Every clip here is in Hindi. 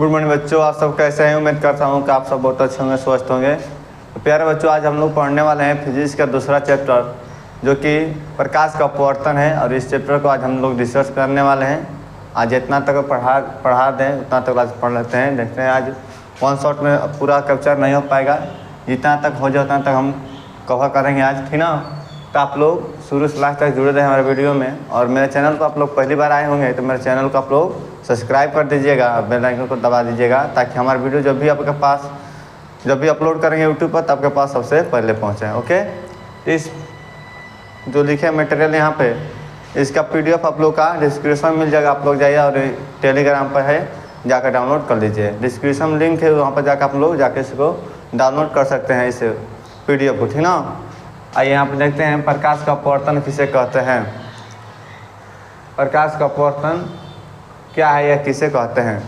गुड मॉर्निंग बच्चों, आप सब कैसे हैं। उम्मीद करता हूं कि आप सब बहुत अच्छे होंगे, स्वस्थ होंगे। तो प्यारे बच्चों, आज हम लोग पढ़ने वाले हैं फिजिक्स का दूसरा चैप्टर जो कि प्रकाश का अपवर्तन है। और इस चैप्टर को आज हम लोग डिस्कस करने वाले हैं। आज जितना तक पढ़ा दें उतना तक आज पढ़ लेते हैं। देखते हैं आज वन शॉट में पूरा कैप्चर नहीं हो पाएगा, जितना तक हो जाए उतना तक हम कवर करेंगे आज, ठीक ना। तो आप लोग शुरू से लास्ट तक जुड़े रहे हमारे वीडियो में। और मेरे चैनल को आप लोग पहली बार आए होंगे तो मेरे चैनल को आप लोग सब्सक्राइब कर दीजिएगा, बेल आइकन को दबा दीजिएगा, ताकि हमारा वीडियो जब भी आपके पास जब भी अपलोड करेंगे यूट्यूब पर, तो आपके पास सबसे पहले पहुँचे। ओके, इस जो लिखे मटेरियल यहाँ पे, इसका PDF आप लोग का डिस्क्रिप्शन मिल जाएगा। आप लोग जाइए और टेलीग्राम पर है, जाकर डाउनलोड कर लीजिए। डिस्क्रिप्शन लिंक है, वहाँ पर जाकर आप लोग जाके इसको डाउनलोड कर सकते हैं, इस PDF को, ठीक ना। आइए यहाँ पर देखते हैं प्रकाश का अपवर्तन किसे कहते हैं। प्रकाश का अपवर्तन क्या है या किसे कहते हैं।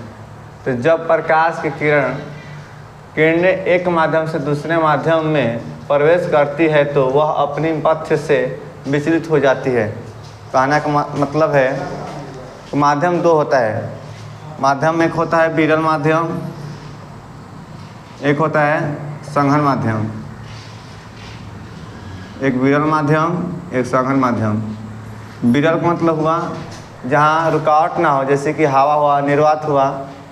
तो जब प्रकाश की किरणें एक माध्यम से दूसरे माध्यम में प्रवेश करती है तो वह अपनी पथ से विचलित हो जाती है। कहने का मतलब है कि माध्यम दो होता है। माध्यम एक होता है विरल माध्यम, एक होता है संघन माध्यम। एक विरल माध्यम, एक संघन माध्यम। विरल का मतलब हुआ जहाँ रुकावट ना हो, जैसे कि हवा हुआ, निर्वात हुआ,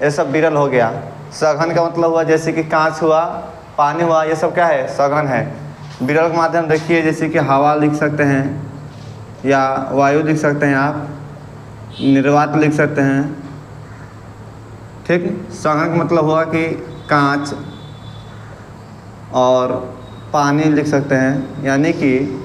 ये सब विरल हो गया। सघन का मतलब हुआ जैसे कि कांच हुआ, पानी हुआ, ये सब क्या है, सघन है। विरल का माध्यम देखिए, जैसे कि हवा लिख सकते हैं या वायु लिख सकते हैं, आप निर्वात लिख सकते हैं, ठीक। सघन का मतलब हुआ कि कांच और पानी लिख सकते हैं। यानी कि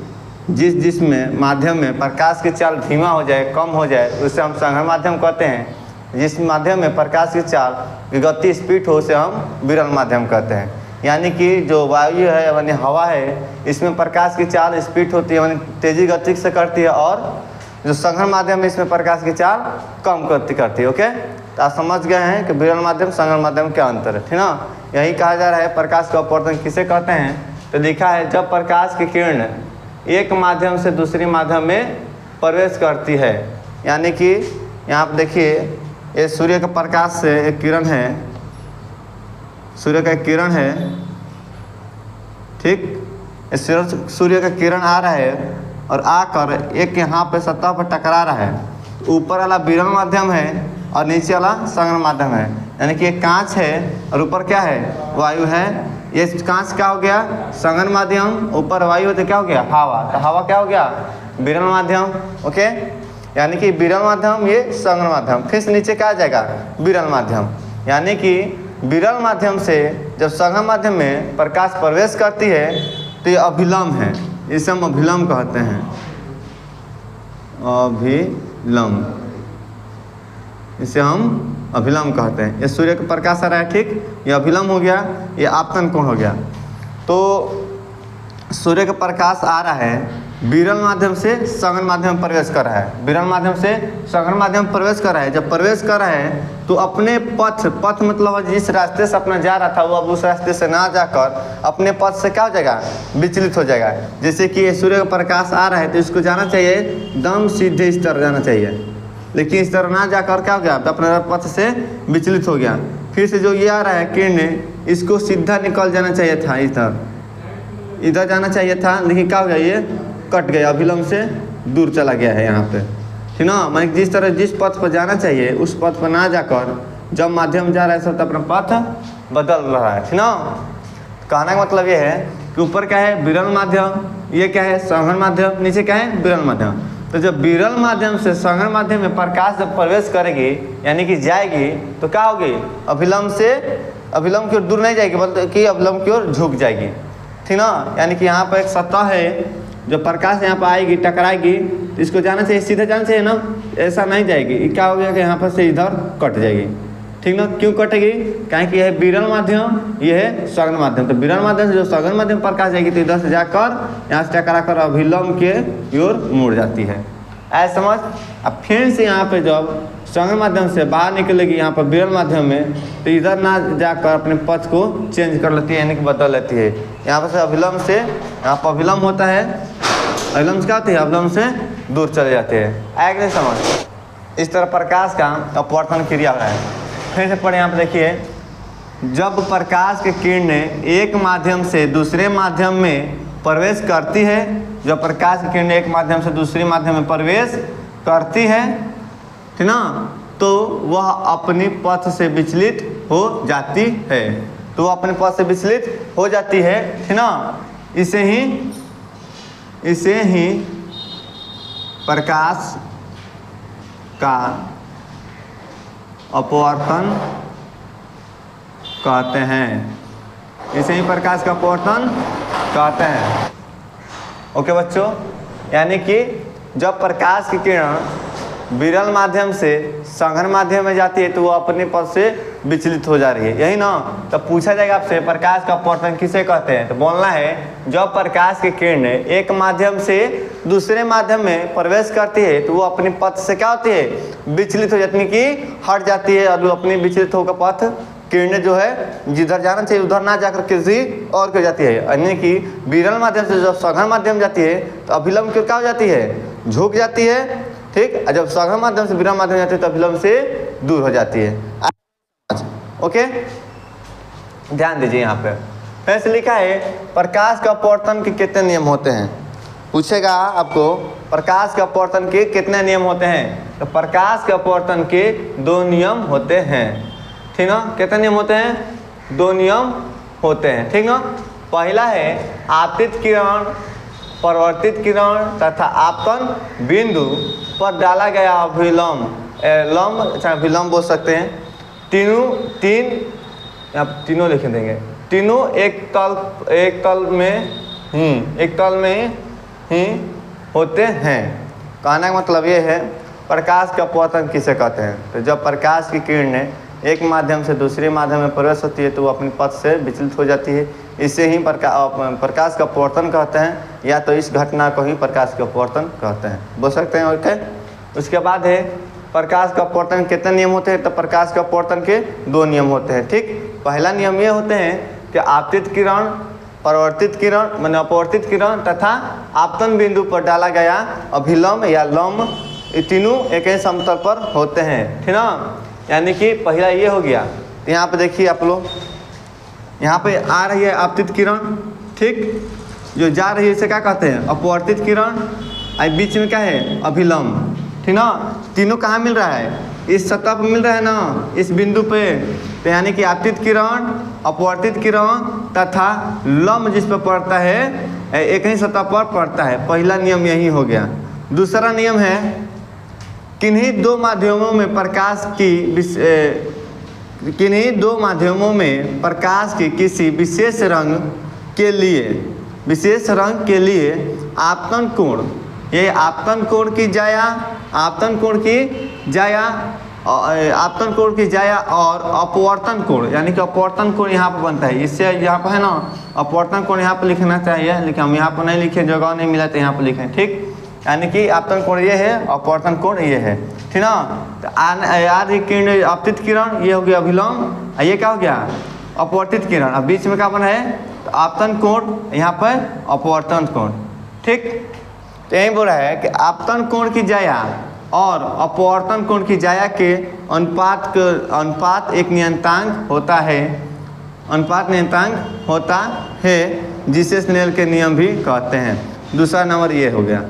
जिसमें माध्यम में प्रकाश की चाल धीमा हो जाए, कम हो जाए, उसे हम संघन माध्यम कहते हैं। जिस माध्यम में प्रकाश की चाल की गति स्पीड हो उसे हम विरल माध्यम कहते हैं। यानी कि जो वायु है यानी हवा है, इसमें प्रकाश की चाल स्पीड होती है, यानी तेजी गति से करती है। और जो संघन माध्यम है इसमें प्रकाश की चाल कम गति करती है। ओके, तो आप समझ गए हैं कि विरल माध्यम संघन माध्यम क्या अंतर है, ठीक ना। यही कहा जा रहा है प्रकाश का अपवर्तन किसे कहते हैं। तो लिखा है जब प्रकाश की किरण एक माध्यम से दूसरी माध्यम में प्रवेश करती है। यानी कि यहाँ पर देखिए, ये सूर्य का प्रकाश से एक किरण है, सूर्य का एक किरण है, ठीक। सूर्य का किरण आ रहा है और आकर एक यहाँ पे सतह पर टकरा रहा है। ऊपर वाला विरल माध्यम है और नीचे वाला संघन माध्यम है। यानी कि एक कांच है और ऊपर क्या है, वायु है। ये कांच क्या हो गया, संघन माध्यम, ऊपर वायु तो क्या हो गया, हवा। तो हवा क्या हो गया, विरल माध्यम। ओके, यानी कि विरल माध्यम, ये संघन माध्यम, फिर से नीचे क्या आ जाएगा, विरल माध्यम। यानी कि विरल माध्यम से जब संघन माध्यम में प्रकाश प्रवेश करती है तो ये अभिलंब है, इसे हम अभिलंब कहते हैं। अभिलंब, इसे हम अभिलंब कहते हैं। ये सूर्य का प्रकाश आ रहा है, ठीक, ये अभिलंब हो गया, ये आपतन कोण हो गया। तो सूर्य का प्रकाश आ रहा है, विरल माध्यम से संघन माध्यम में प्रवेश कर रहा है, विरल माध्यम से संघन माध्यम में प्रवेश कर रहा है। जब प्रवेश कर रहा है तो अपने पथ मतलब जिस रास्ते से अपना जा रहा था वो अब उस रास्ते से ना जाकर अपने पथ से क्या हो जाएगा, विचलित हो जाएगा। जैसे कि सूर्य का प्रकाश आ रहा है तो इसको जाना चाहिए एकदम सीधे इस तरह जाना चाहिए, लेकिन इस तरह ना जाकर क्या हो गया, अपने पथ से विचलित हो गया। फिर से जो ये आ रहा है किरण, इसको सीधा निकल जाना चाहिए था, इधर जाना चाहिए था, लेकिन क्या हो गया, ये कट गया, अभिलंब से दूर चला गया है यहाँ पे, ठीक ना। माने जिस तरह जिस पथ पर जाना चाहिए उस पथ पर ना जाकर जब माध्यम जा रहा है सब तो अपना पथ बदल रहा है, ठीक ना। कहने का मतलब ये है कि ऊपर क्या है, विरल माध्यम, ये क्या है, संघन माध्यम, नीचे क्या है, विरल माध्यम। तो जब विरल माध्यम से संघन माध्यम में प्रकाश जब प्रवेश करेगी यानी कि जाएगी तो क्या होगी, अभिलंब से अभिलंब की ओर दूर नहीं जाएगी बल्कि अभिलंब की ओर झुक जाएगी, ठीक ना। यानी कि यहाँ पर एक सतह है, जो प्रकाश यहाँ पर आएगी, टकराएगी, तो इसको जाना चाहिए, सीधे जाना चाहिए ना, ऐसा नहीं जाएगी। क्या हो गया कि यहाँ पर से इधर कट जाएगी, ठीक ना। क्यों कटेगी, कहें कि यह है विरल माध्यम, यह है संघन माध्यम। तो विरल माध्यम से जो संघन माध्यम प्रकाश जाएगी तो इधर से जाकर यहाँ से टकरा कर अभिलंब के ओर मुड़ जाती है, ऐसा समझ। अब फिर से यहाँ पे जब संघन माध्यम से बाहर निकलेगी यहाँ पर विरल माध्यम में, तो इधर ना जाकर अपने पथ को चेंज कर लेती है, यानी कि बदल लेती है। यहाँ पर से अभिलंब से यहाँ पर अभिलंब होता है, अभिलंब से क्या होती है, अभिलंब से दूर चले जाते हैं। आगे नहीं समझ। इस तरह प्रकाश का अपवर्तन क्रिया हो रहा है। फिर से पढ़े, यहाँ पे देखिए, जब प्रकाश की किरणें एक माध्यम से दूसरे माध्यम में प्रवेश करती है, जब प्रकाश की किरणें एक माध्यम से दूसरे माध्यम में प्रवेश करती है, ठीक ना, तो वह अपनी पथ से विचलित हो जाती है, तो वह अपने पथ से विचलित हो जाती है, ठीक ना। इसे ही प्रकाश का अपवर्तन कहते हैं, इसे ही प्रकाश का अपवर्तन कहते हैं। ओके बच्चों, यानी कि जब प्रकाश की किरण विरल माध्यम से सघन माध्यम में जाती है तो वो अपने पथ से विचलित हो जा रही है, यही ना। तो पूछा जाएगा आपसे प्रकाश का अपवर्तन किसे कहते हैं, तो बोलना है जब प्रकाश की किरणें एक माध्यम से दूसरे माध्यम में प्रवेश करती है तो वो अपने पथ से क्या होती है, विचलित हो जाती है, कि हट जाती है, और वो अपनी विचलित होकर पथ किरणें जो है जिधर जाना चाहिए उधर ना जाकर किसी और की हो जाती है, यानी कि विरल माध्यम से जब सघन माध्यम जाती है तो अभिलंब की क्या हो जाती है, झुक जाती है, ठीक। और जब सघन माध्यम से विरल माध्यम जाती है तो अभिलंब से दूर हो जाती है। ओके, ध्यान दीजिए, यहाँ पे फिर से लिखा है प्रकाश का अपवर्तन के कितने नियम होते हैं, पूछेगा आपको प्रकाश का अपवर्तन के कितने नियम होते हैं, तो प्रकाश के अपवर्तन के 2 नियम होते हैं, ठीक ना। कितने नियम होते हैं, 2 नियम होते हैं, ठीक ना। पहला है आपतित किरण, परावर्तित किरण तथा आपतन बिंदु पर डाला गया अभिलंब, लंब चाहे विलंब बोल सकते हैं, तीनों लिख देंगे, तीनों एक तल में ही होते हैं। कहने का मतलब ये है प्रकाश का अपवर्तन किसे कहते हैं, तो जब प्रकाश की किरणें एक माध्यम से दूसरे माध्यम में प्रवेश होती है तो वो अपने पथ से विचलित हो जाती है, इसे ही प्रकाश का अपवर्तन कहते हैं, या तो इस घटना को ही प्रकाश का अपवर्तन कहते हैं, बोल सकते हैं। ओके, उसके बाद है प्रकाश का अपवर्तन कितने नियम होते हैं, तो प्रकाश का अपवर्तन के 2 नियम होते हैं, ठीक। पहला नियम ये होते हैं कि आपतित किरण, परावर्तित किरण माने अपवर्तित किरण तथा आपतन बिंदु पर डाला गया अभिलंब या लंब, ये तीनों एक ही समतल पर होते हैं, ठीक ना। यानी कि पहला ये हो गया, तो यहाँ पे देखिए आप लोग, यहाँ पे आ रही है आपतित किरण, ठीक, जो जा रही है इसे क्या कहते हैं, अपवर्तित किरण, और बीच में क्या है, अभिलंब, ठीक ना। तीनों कहाँ मिल रहा है, इस सतह पर मिल रहा है ना, इस बिंदु पे, तो यानी कि आपतित किरण, अपवर्तित किरण तथा लंब जिस पर पड़ता है एक ही सतह पर पड़ता है। पहला नियम यही हो गया। दूसरा नियम है किन्हीं दो माध्यमों में प्रकाश की किसी विशेष रंग के लिए आपतन कोण, ये आपतन कोण की जाया और अपवर्तन कोण, यानी कि अपवर्तन कोण यहाँ पर बनता है, इससे यहाँ पर है ना अपवर्तन कोण यहाँ पर लिखना चाहिए, लेकिन हम यहाँ पर नहीं लिखे, जगह नहीं मिला तो यहाँ पर लिखें, ठीक। यानी कि आपतन कोण ये है, अपवर्तन कोण ये है, ठीक ना। तो याद है किरण आपतित किरण ये हो गया अभिलंब, ये क्या हो गया अपवर्तित किरण, अब बीच में क्या बना है, तो आपतन कोण, यहाँ पर अपवर्तन कोण, ठीक। तो यही बोल रहा है कि आपतन कोण की जाया और अपवर्तन कोण की जाया के अनुपात एक नियतांक होता है, जिसे स्नेल के नियम भी कहते हैं। दूसरा नंबर ये हो गया,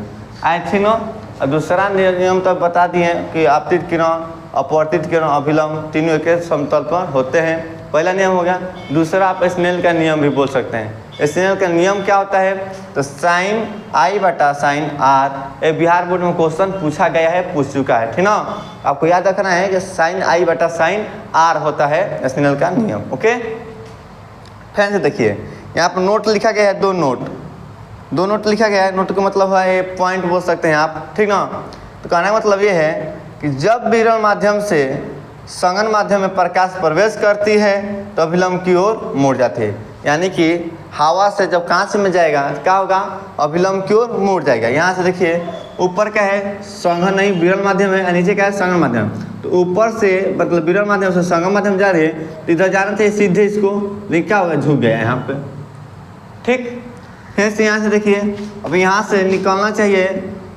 आई थिंक नो। दूसरा नियम तो बता दिए कि आपतित किरण, अपवर्तित किरण, अभिलंब तीनों के समतल पर होते हैं, पहला नियम हो गया। दूसरा आप स्नेल का नियम भी बोल सकते हैं। स्नेल का नियम क्या होता है, तो साइन आई बटा साइन आर, बिहार बोर्ड में क्वेश्चन पूछा गया है, पूछ चुका है, ठीक ना। आपको याद रखना है कि साइन आई बटा साइन आर होता है स्नेल का नियम। ओके, फिर से देखिए यहाँ पर नोट लिखा गया है, दो नोट लिखा गया है। नोट का मतलब है पॉइंट बोल सकते हैं आप, ठीक ना। तो कहने का मतलब ये है कि जब विरल माध्यम से सघन माध्यम में प्रकाश प्रवेश करती है तो अभिलंब की ओर मुड़ जाती है, यानी कि हवा से जब कांच में जाएगा क्या होगा, अभिलंब की ओर मुड़ जाएगा। यहाँ से देखिए ऊपर क्या है, सघन नहीं विरल माध्यम है, नीचे क्या है, सघन माध्यम। तो ऊपर से मतलब विरल माध्यम से सघन माध्यम जा रही है, तो इधर जाना चाहिए सीधे इसको, लेकिन क्या होगा, झुक गया यहाँ पे, ठीक। फिर से यहाँ से देखिए, अब यहाँ से निकलना चाहिए,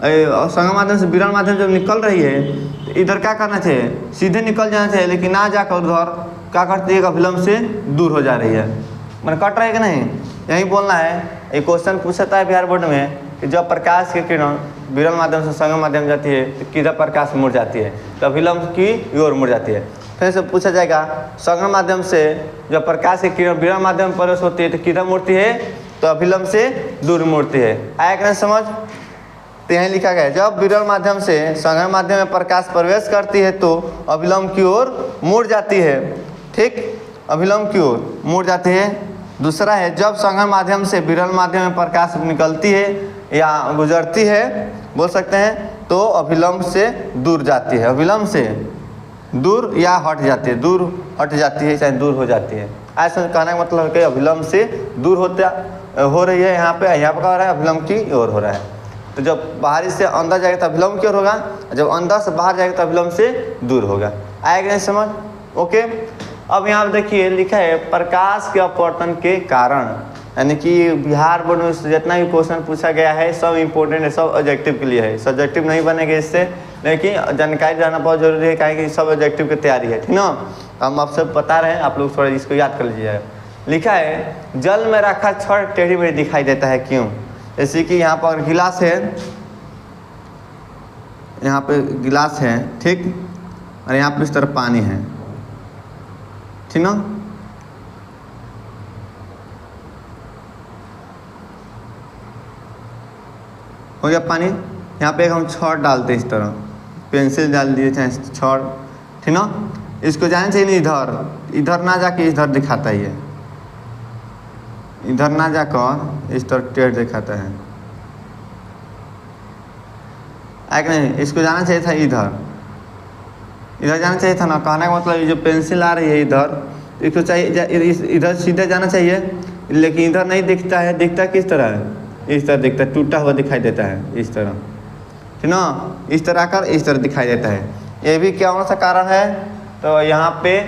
सघन माध्यम से विरल माध्यम जब निकल रही है तो इधर क्या करना चाहिए, सीधे निकल जाना चाहिए, लेकिन ना जाकर उधर क्या करती है, अभिलंब से दूर हो जा रही है, मैंने कट रहा है कि नहीं, यही बोलना है। एक क्वेश्चन पूछता है बिहार बोर्ड में कि जब प्रकाश की किरण विरल माध्यम से संगम माध्यम जाती है तो किधर प्रकाश मुड़ जाती है, तो अभिलंब की ओर मुड़ जाती है। फिर से पूछा जाएगा संगम माध्यम से जब प्रकाश की किरण विरल माध्यम में प्रवेश होती है तो किधर मुड़ती है, तो अभिलंब से दूर मुड़ती है। आया कि नहीं समझ, तो यहीं लिखा गया है जब विरल माध्यम से संगम माध्यम में प्रकाश प्रवेश करती है तो अभिलंब की ओर मुड़ जाती है। ठीक, अभिलंब की ओर मुड़ जाती है। दूसरा है जब संगम माध्यम से विरल माध्यम में प्रकाश निकलती है या गुजरती है, बोल सकते हैं, तो अभिलंब से दूर जाती है, अभिलंब से दूर या हट जाती है, दूर हट जाती है चाहे दूर हो जाती है। ऐसा कहने का मतलब है कि अभिलंब से दूर हो रही है, यहाँ पे क्या हो रहा है, अभिलंब की ओर हो रहा है। तो जब बाहरी से अंदर जाएगा तो अभिलंब की ओर होगा, जब अंदर से बाहर जाएगा तो अभिलंब से दूर होगा। आएगा नहीं समझ, ओके। अब यहाँ पे देखिए लिखा है प्रकाश के अपवर्तन के कारण, यानी कि बिहार बोर्ड में जितना भी क्वेश्चन पूछा गया है सब इंपॉर्टेंट है, सब ऑब्जेक्टिव के लिए है, सब्जेक्टिव नहीं बनेगा इससे, लेकिन जानकारी रहना बहुत जरूरी है, क्या कि सब ऑब्जेक्टिव की तैयारी है, ठीक ना। हम आपसे बता रहे हैं, आप लोग थोड़ा इसको याद कर लीजिएगा। लिखा है जल में रखा छड़ टेढ़ी मेढ़ी दिखाई देता है, क्यों। जैसे कि यहाँ पर गिलास है, यहाँ पे गिलास है, ठीक, और यहाँ पे इस तरफ पानी है, ठीक ना। हो गया पानी, यहाँ पे हम छड़ डालते हैं, इस तरह पेंसिल डाल दिए चाहे छड़, ठीक ना। इसको जाना चाहिए नहीं, इधर ना जाके इधर दिखाता है, ये इधर ना जाकर इस तरह टेढ़ दिखाता है, एक नहीं, इसको जाना चाहिए था इधर जाना चाहिए था ना। कहने का मतलब ये जो पेंसिल आ रही है इधर, इसको चाहिए इधर सीधे जाना चाहिए, लेकिन इधर नहीं दिखता है, दिखता किस तरह है, इस तरह दिखता है, टूटा हुआ दिखाई देता है, इस तरह, ठीक ना। इस तरह कर इस तरह दिखाई देता है। ये भी क्या सा कारण है, तो यहाँ पे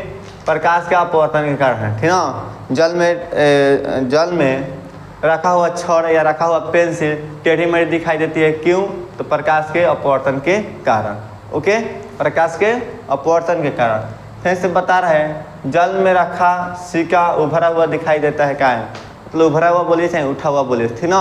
प्रकाश के अपवर्तन के कारण है, ठीक ना। जल में रखा हुआ छड़ या रखा हुआ पेंसिल टेढ़ी मेढ़ी दिखाई देती है, क्यों, तो प्रकाश के अपवर्तन के कारण, ओके, प्रकाश के अपवर्तन के कारण। फिर से बता रहे हैं जल में रखा सिक्का उभरा हुआ दिखाई देता है, क्या है, मतलब उभरा हुआ बोलिए चाहे उठा हुआ बोलिए, ठीक ना।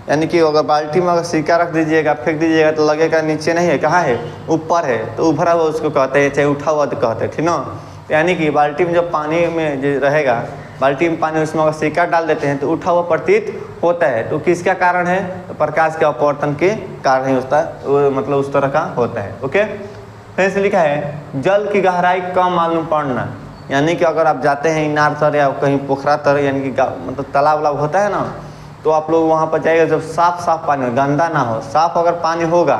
यानी कि अगर बाल्टी में अगर सिक्का रख दीजिएगा, फेंक दीजिएगा तो लगेगा नीचे नहीं है, कहाँ है, ऊपर है, तो उभरा हुआ उसको कहते हैं, चाहे उठा हुआ तो कहते हैं, ठीक ना। यानी कि बाल्टी में जब पानी में जो रहेगा, बाल्टी में पानी, उसमें अगर सिक्का डाल देते हैं तो उठा हुआ प्रतीत होता है, तो किसका कारण है, तो प्रकाश के अपवर्तन के कारण ही होता है, मतलब उस तरह का होता है, ओके। फिर से लिखा है जल की गहराई कम मालूम पड़ना, यानी कि अगर आप जाते हैं इनार तर या कहीं पोखरा तर, यानी कि मतलब तालाब वालाब होता है ना, तो आप लोग वहाँ पर जाइएगा जब साफ पानी हो, गंदा ना हो, साफ अगर पानी होगा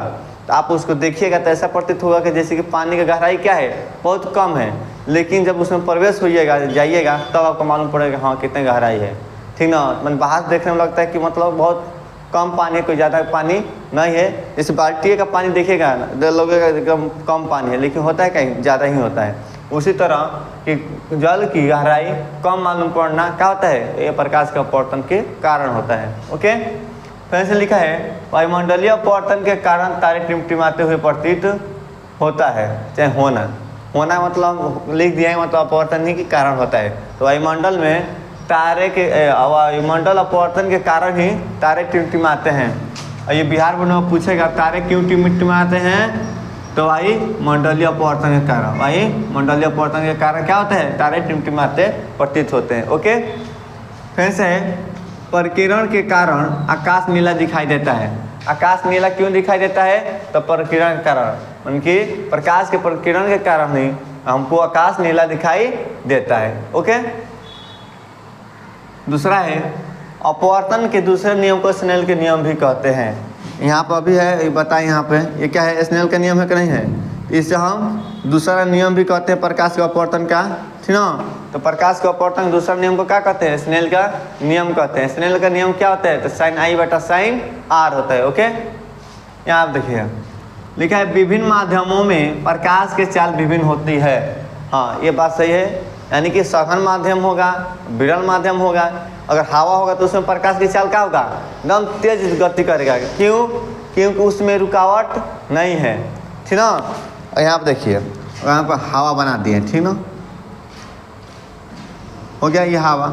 तो आप उसको देखिएगा तो ऐसा प्रतीत होगा कि जैसे कि पानी की गहराई क्या है, बहुत कम है, लेकिन जब उसमें प्रवेश होइएगा जाइएगा तब आपको मालूम पड़ेगा हाँ कितनी गहराई है, ठीक ना। मतलब बाहर देखने में लगता है कि मतलब बहुत कम पानी है, कोई ज़्यादा पानी नहीं है। इस बाल्टी का पानी देखिएगा लगेगा एकदम कम पानी है, लेकिन होता है कहीं ज़्यादा ही होता है। उसी तरह कि जल की गहराई कम मालूम पड़ना क्या होता है, ये प्रकाश के अपवर्तन के कारण होता है, ओके। फिर से लिखा है वायुमंडलीय अपवर्तन के कारण तारे टिमटिमाते हुए प्रतीत होता है, चाहे होना मतलब लिख दिया है, मतलब अपवर्तन ही के कारण होता है। तो वायुमंडल में तारे के वायुमंडल अपवर्तन के कारण ही तारे टिमटिमाते हैं। और ये बिहार बोर्ड में पूछेगा तारे क्यों टिमटिमाते हैं, तो वायुमंडलीय अपवर्तन के कारण, वायुमंडलीय अपवर्तन के कारण क्या होता है, तारे टिमटिमाते प्रतीत होते हैं, ओके। फिर से प्रकीर्णन के कारण आकाश नीला दिखाई देता है। आकाश नीला क्यों दिखाई देता है, तो प्रकीर्णन के कारण, उनकी प्रकाश के प्रकीर्णन के कारण ही हमको आकाश नीला दिखाई देता है, ओके। दूसरा है अपवर्तन के दूसरे नियम को स्नेल के नियम भी कहते हैं। यहाँ पर भी है, बताएं यहाँ पे ये क्या है, स्नेल का नियम है कि नहीं है, इससे हम दूसरा नियम भी कहते हैं प्रकाश के अपवर्तन का, ठीक ना। तो प्रकाश के अपवर्तन दूसरा नियम को क्या कहते हैं, स्नेल का नियम कहते हैं। स्नेल का नियम क्या होता है, तो साइन आई बटा साइन आर होता है, ओके। यहाँ आप देखिए लिखा है विभिन्न माध्यमों में प्रकाश के चाल विभिन्न होती है। हाँ ये बात सही है, यानी कि सघन माध्यम होगा, विरल माध्यम होगा, अगर हवा होगा तो उसमें प्रकाश की चाल क्या होगा, एकदम तेज गति करेगा, क्यों, क्योंकि उसमें रुकावट नहीं है, ठीक ना। और यहाँ पर देखिए यहाँ पर हवा बना दिए, ठीक ना, हो गया ये हवा।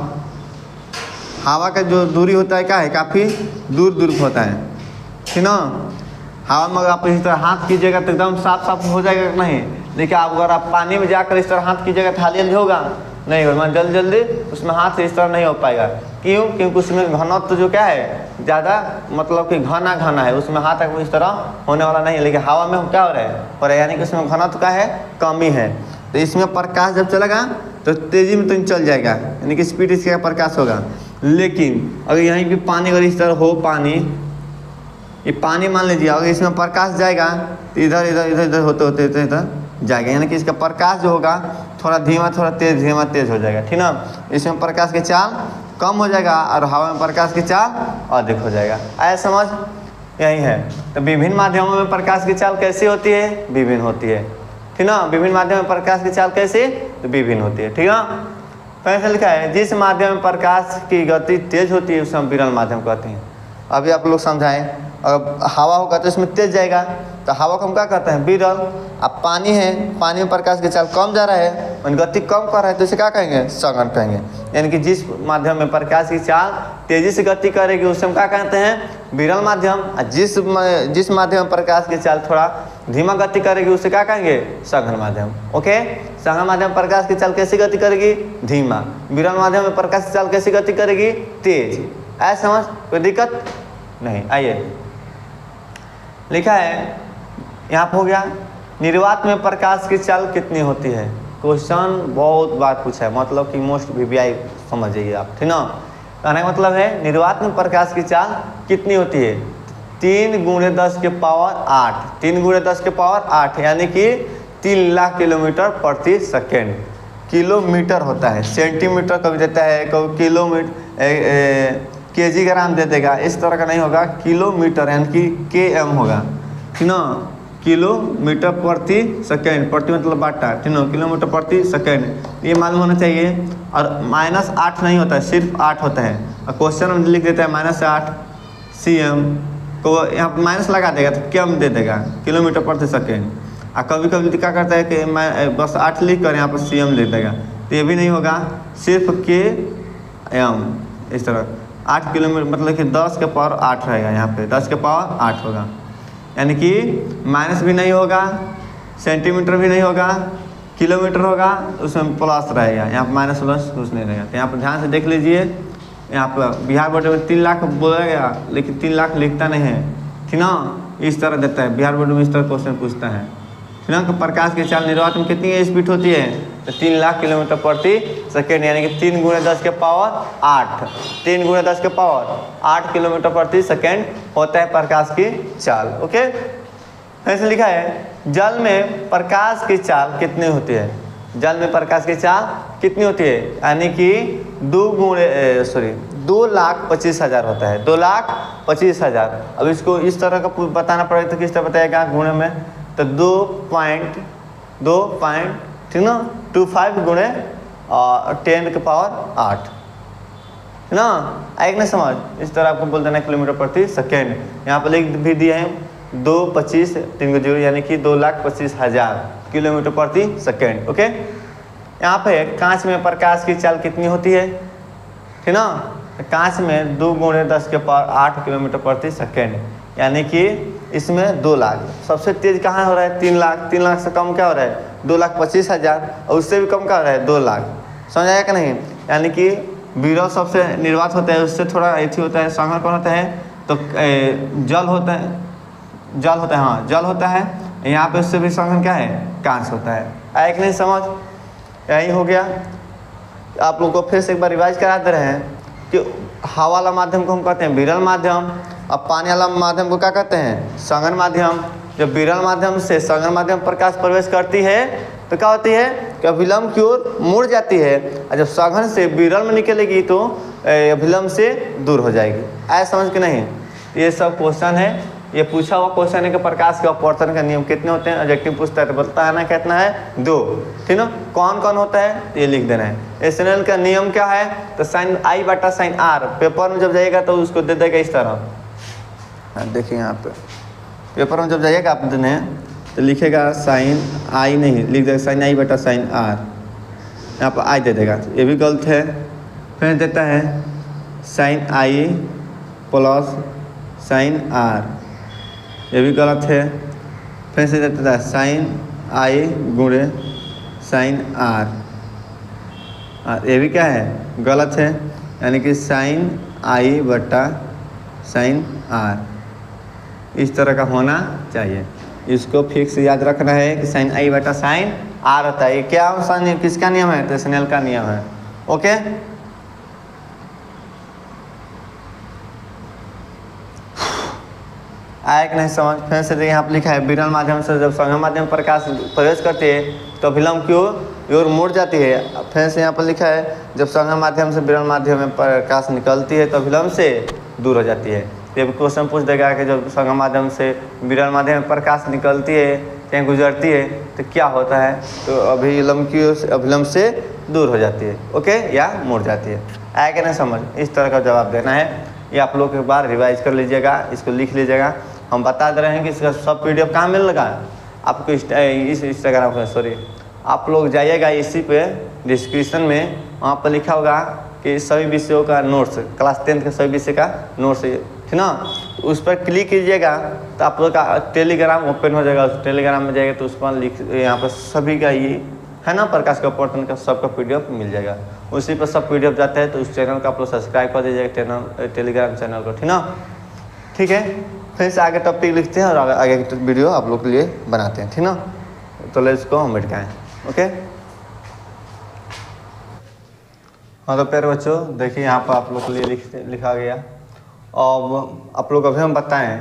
हवा का जो दूरी होता है क्या है, काफ़ी दूर दूर होता है, ठीक ना। हवा में अगर आप इस तरह हाथ कीजिएगा तो एकदम साफ साफ हो जाएगा कि नहीं। देखिए आप अगर आप पानी में जाकर इस तरह हाथ कीजिएगा तो जल्दी होगा नहीं, होगा जल्दी जल्दी उसमें हाथ से इस तरह नहीं हो पाएगा। क्यों? क्योंकि उसमें घनत्व तो जो क्या है ज़्यादा, मतलब कि घना घना है, उसमें हाथ तक इस तरह होने वाला नहीं है। लेकिन हवा में क्या हो रहा है, पर यानी कि उसमें घनत्व का है कमी है। तो इसमें प्रकाश जब चलेगा तो तेज़ी में तो चल जाएगा, यानी कि स्पीड इसका प्रकाश होगा। लेकिन अगर यहीं पे पानी अगर इस तरह हो, पानी ये पानी मान लीजिए, अगर इसमें प्रकाश जाएगा तो इधर इधर इधर इधर होते होते इधर इधर जाएगा, यानी कि इसका प्रकाश जो होगा थोड़ा धीमा थोड़ा तेज, धीमा तेज हो जाएगा, ठीक ना। इसमें प्रकाश की चाल कम हो जाएगा और हवा में प्रकाश की चाल अधिक हो जाएगा। आया समझ? यही है। तो विभिन्न माध्यमों में प्रकाश की चाल कैसी होती है, विभिन्न होती है, ठीक ना। विभिन्न माध्यम में प्रकाश की चाल कैसे, तो विभिन्न होती है, ठीक ना। पहले लिखा है जिस माध्यम में प्रकाश की गति तेज होती है उसे हम विरल माध्यम कहते हैं। अभी आप लोग समझाएं, अगर हवा होगा तो इसमें तेज जाएगा, तो हवा को हम क्या कहते हैं, विरल। अब पानी है, पानी में प्रकाश की चाल कम जा रहा है, गति कम कर रहा है, तो इसे क्या कहेंगे, सघन कहेंगे। यानी कि जिस माध्यम में प्रकाश की चाल तेजी से गति करेगी उसे हम क्या कहते हैं, विरल माध्यम। और जिस माध्यम में प्रकाश की चाल थोड़ा धीमा गति करेगी उसे क्या कहेंगे, सघन माध्यम। ओके, सघन माध्यम में प्रकाश की चाल कैसी गति करेगी, धीमा। विरल माध्यम में प्रकाश की चाल कैसी गति करेगी, तेज। ऐसा समझ, कोई दिक्कत नहीं। आइए लिखा है यहाँ पर, हो गया निर्वात में प्रकाश की चाल कितनी होती है। क्वेश्चन बहुत बार पूछा है, मतलब कि मोस्ट VVI समझ जाइए आप, ठीक ना। कहने का मतलब है निर्वात में प्रकाश की चाल कितनी होती है, 3 × 10 के पावर 8, 3 × 10 के पावर 8, यानी कि 3 लाख किलोमीटर प्रति सेकेंड। किलोमीटर होता है, सेंटीमीटर कभी देता है, कभी किलोमीटर केजी ग्राम दे देगा, इस तरह का नहीं होगा। किलोमीटर यानी कि km होगा, ठीक ना। किलोमीटर प्रति सेकेंड, प्रति मतलब बाटा, ठीक ना, किलोमीटर प्रति सेकेंड ये मालूम होना चाहिए। और -8 नहीं होता है, सिर्फ 8 होता है। और क्वेश्चन में लिख देता है -8 cm, तो यहाँ पर माइनस लगा देगा तो km दे देगा, किलोमीटर प्रति सेकेंड। और कभी कभी क्या करता है कि मैं बस 8 लिख कर यहाँ पर cm लिख देगा, तो ये भी नहीं होगा, सिर्फ km। इस तरह 8 किलोमीटर मतलब कि 10 के पावर 8 रहेगा, यहाँ पे 10 के पावर 8 होगा, यानी कि माइनस भी नहीं होगा, सेंटीमीटर भी नहीं होगा, किलोमीटर होगा, उसमें प्लस रहेगा, यहाँ पर माइनस प्लस कुछ नहीं रहेगा। तो यहाँ पर ध्यान से देख लीजिए, यहाँ पर बिहार बोर्ड में 3 लाख बोलेगा, लेकिन 3 लाख लिखता नहीं है, ठीक ना। इस तरह देता है बिहार बोर्ड में, इस तरह क्वेश्चन पूछता है, ठीक ना। कि प्रकाश की चाल निर्वात में कितनी स्पीड होती है, तो 3 लाख किलोमीटर प्रति सेकेंड, यानी कि 3 × 10 के पावर 8, 3 × 10 के पावर 8 किलोमीटर प्रति सेकेंड होता है प्रकाश की चाल। ओके, ऐसे लिखा है जल में प्रकाश की चाल कितनी होती है, जल में प्रकाश की चाल कितनी होती है, यानी कि 2,25,000 होता है, 2,25,000। अब इसको इस तरह का बताना पड़ेगा, तो किस तरह बताएगा गुणे में, तो 2 ठीक ना, 25 × 10 के पावर 8, है ना। एक नहीं समझ, इस तरह आपको बोल देना किलोमीटर प्रति सेकेंड। यहाँ पर लिख भी दिए हैं 2,25 3 0, यानी कि 2,25,000 किलोमीटर प्रति सेकेंड। ओके, यहाँ पे कांच में प्रकाश की चाल कितनी होती है, ठीक ना। कांच में 2 × 10 के पावर 8 किलोमीटर प्रति सेकेंड, यानी कि इसमें 2 लाख। सबसे तेज कहाँ हो रहा है, 3 लाख। 3 लाख से कम क्या हो रहा है, 2,25,000, और उससे भी कम क्या हो रहा है, 2 लाख। समझ आया कि नहीं। यानी कि विरल सबसे निर्वात होता है, उससे थोड़ा ऐसी होता है, सघन कौन होता है, तो जल होता है, जल होता है, हाँ जल होता है। यहाँ पे उससे भी सघन क्या है, कांच होता है। आया कि नहीं समझ, यही हो गया। आप लोग को फिर से एक बार रिवाइज करा दे रहे हैं कि हवा वाला माध्यम को हम कहते हैं विरल माध्यम, अब पानी वाला माध्यम को क्या कहते हैं, सघन माध्यम। जब विरल माध्यम से सघन माध्यम प्रकाश प्रवेश करती है तो क्या होती है कि अभिलंब की ओर मुड़ जाती है, और जब सघन से विरल में निकलेगी तो अभिलंब से दूर हो जाएगी। ऐसा समझ के नहीं, ये सब क्वेश्चन है, ये पूछा हुआ क्वेश्चन है कि प्रकाश के अपवर्तन का नियम कितने होते हैं। ऑब्जेक्टिव पूछता है तो बोलता है ना कितना है, 2, ठीक ना। कौन कौन होता है ये लिख देना है। एसएनएल का नियम क्या है, तो sin I बटा sin R। पेपर में जब जाइएगा तो उसको दे देगा इस तरह, देखिए यहाँ पे पेपर में जब जाइएगा आप देने तो लिखेगा साइन आई नहीं, लिख देगा साइन आई बटा साइन आर, यहाँ पर आई दे देगा, ये भी गलत है। फिर देता है sine I plus sine R, ये भी गलत है। फिर से देता है साइन आई गुणे साइन आर, ये भी क्या है, गलत है। यानी कि साइन आई बटा साइन आर इस तरह का होना चाहिए। इसको फिक्स याद रखना है कि साइन आई बटा साइन आर होता है। ये क्या किसका नियम है, तो स्नेल का नियम है। ओके, आया कि नहीं समझ। फिर से यहाँ पर लिखा है विरल माध्यम से जब संघ माध्यम प्रकाश प्रवेश करती है तो अभिलंब की ओर मुड़ जाती है। फिर से यहाँ पर लिखा है जब संघ माध्यम से विरल माध्यम में प्रकाश निकलती है तो अभिलंब से दूर हो जाती है। ये भी क्वेश्चन पूछ देगा कि जब संघ माध्यम से विरल माध्यम में प्रकाश निकलती है कहीं गुजरती है तो क्या होता है, तो अभिलंब की ओर अभिलंब से दूर हो जाती है। ओके, या मुड़ जाती है। आया कि नहीं समझ। इस तरह का जवाब देना है। ये आप लोग एक बार रिवाइज कर लीजिएगा, इसको लिख लीजिएगा। हम बता दे रहे हैं कि इसका सब PDF कहाँ मिलेगा आपको, इस इंस्टाग्राम पर, सॉरी, आप लोग जाइएगा इसी पे डिस्क्रिप्शन में, वहाँ पर लिखा होगा कि सभी विषयों का नोट्स, क्लास 10 के सभी विषय का नोट्स, ठीक ना। उस पर क्लिक कीजिएगा तो आप लोग का टेलीग्राम ओपन हो जाएगा। उस टेलीग्राम में जाएगा तो उस पर लिख, यहाँ पर सभी का ये है ना, प्रकाश का पर्टन का सबका PDF मिल जाएगा। उसी पर सब PDF जाता है। तो उस चैनल को आप लोग सब्सक्राइब कर दीजिएगा, टेलीग्राम चैनल को, ठीक ना। ठीक है, फिर से आगे टॉपिक लिखते हैं और आगे की वीडियो आप लोग के लिए बनाते हैं, ठीक ना। तो लेट्स गो, हम बैठाएँ। ओके, हाँ तो प्यारे बच्चों देखिए यहाँ पर आप लोग के लिए लिखा गया। अब आप लोग अभी हम बताएं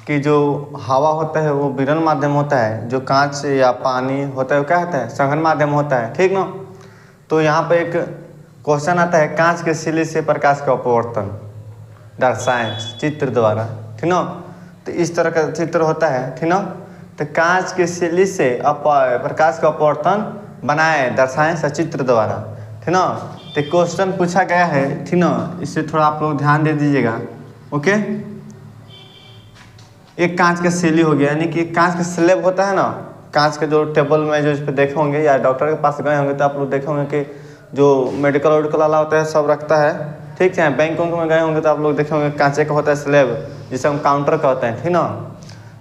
कि जो हवा होता है वो विरल माध्यम होता है, जो कांच या पानी होता है वो क्या होता है, संघन माध्यम होता है, ठीक ना। तो यहाँ पे एक क्वेश्चन आता है, कांच के सिले से प्रकाश का अपवर्तन दर्शाएं चित्र द्वारा, ठीक ना। तो इस तरह का चित्र होता है, ठीक ना। तो कांच के सिले से प्रकाश का अपवर्तन बनाए दर्शाएं सचित्र द्वारा, ठीक ना। तो क्वेश्चन पूछा गया है, ठीक ना, इससे थोड़ा आप लोग ध्यान दे दीजिएगा। ओके, एक कांच का सिली हो गया, यानी कि कांच का स्लेब होता है ना, कांच के जो टेबल में जो इस पर देखे होंगे या डॉक्टर के पास गए होंगे तो आप लोग देखे होंगे कि जो मेडिकल वेडिकल वाला होता है सब रखता है, ठीक है। बैंक में गए होंगे तो आप लोग देखे होंगे कांचे का होता है स्लेब, जिसे हम काउंटर कहते हैं, ठीक ना।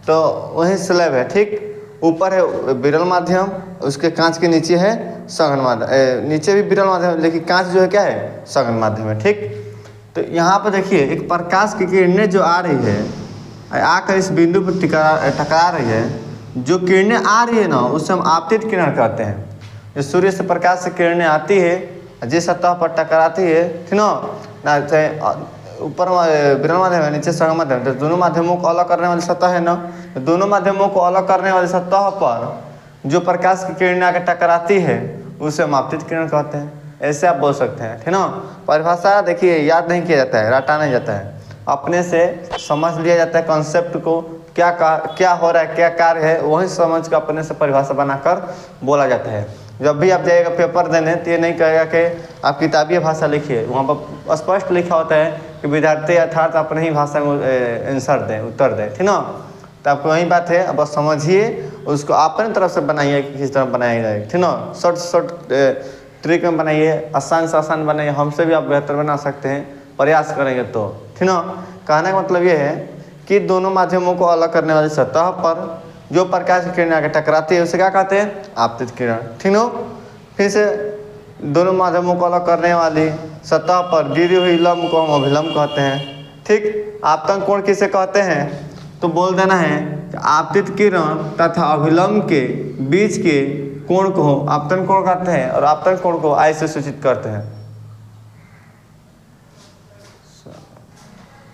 तो वही स्लेब है, ठीक। ऊपर है विरल माध्यम, उसके कांच के नीचे है सघन माध्यम, नीचे भी विरल माध्यम, लेकिन कांच जो है क्या है, सघन माध्यम है, ठीक। तो यहाँ पर देखिए एक प्रकाश की किरणें जो आ रही है, आकर इस बिंदु पर टकरा रही है, जो किरणें आ रही है ना उससे हम आपतित किरण कहते हैं। जो सूर्य से प्रकाश से किरणें आती है, जिस सतह पर टकराती है, ठीक ना, ऊपर विरल माध्यम है, नीचे सघन माध्यम, तो दोनों माध्यमों को अलग करने वाली सतह है ना, तो दोनों माध्यमों को अलग करने वाली सतह पर जो प्रकाश की किरणें आकर टकराती है उसे हम आपतित किरण कहते हैं। ऐसे आप बोल सकते हैं, ठीक ना। परिभाषा देखिए याद नहीं किया जाता है, रटा नहीं जाता है, अपने से समझ लिया जाता है कॉन्सेप्ट को, क्या हो रहा है, क्या कार्य है, वही समझ कर अपने से परिभाषा बनाकर बोला जाता है। जब भी आप जाइएगा पेपर देने तो ये नहीं कहेगा कि आप किताबी भाषा लिखिए, वहाँ पर स्पष्ट लिखा होता है कि विद्यार्थी अर्थात अपने ही भाषा में आंसर दें, उत्तर दें, ठीक ना। तो आपको वही बात है, अब बस समझिए, उसको अपने तरफ से बनाइए कि किस तरह बनाया जाए, ठीक ना। शॉर्ट ट्रिक में बनाइए, आसान से आसान बनाइए, हमसे भी आप बेहतर बना सकते हैं प्रयास करेंगे तो, ठीक ना। कहने का मतलब ये है कि दोनों माध्यमों को अलग करने वाली सतह पर जो प्रकाश की किरणें आके टकराती है उसे क्या कहते हैं, आपतित किरण, ठीक ना। फिर से दोनों माध्यमों को अलग करने वाली सतह पर गिरी हुई लंब को हम अभिलंब कहते हैं, ठीक। आपतन कोण किसे कहते हैं, तो बोल देना है कि आपतित किरण तथा अभिलंब के बीच के कोण को आपतन कोण कहते हैं और आपतन कोण को आई से सूचित करते हैं।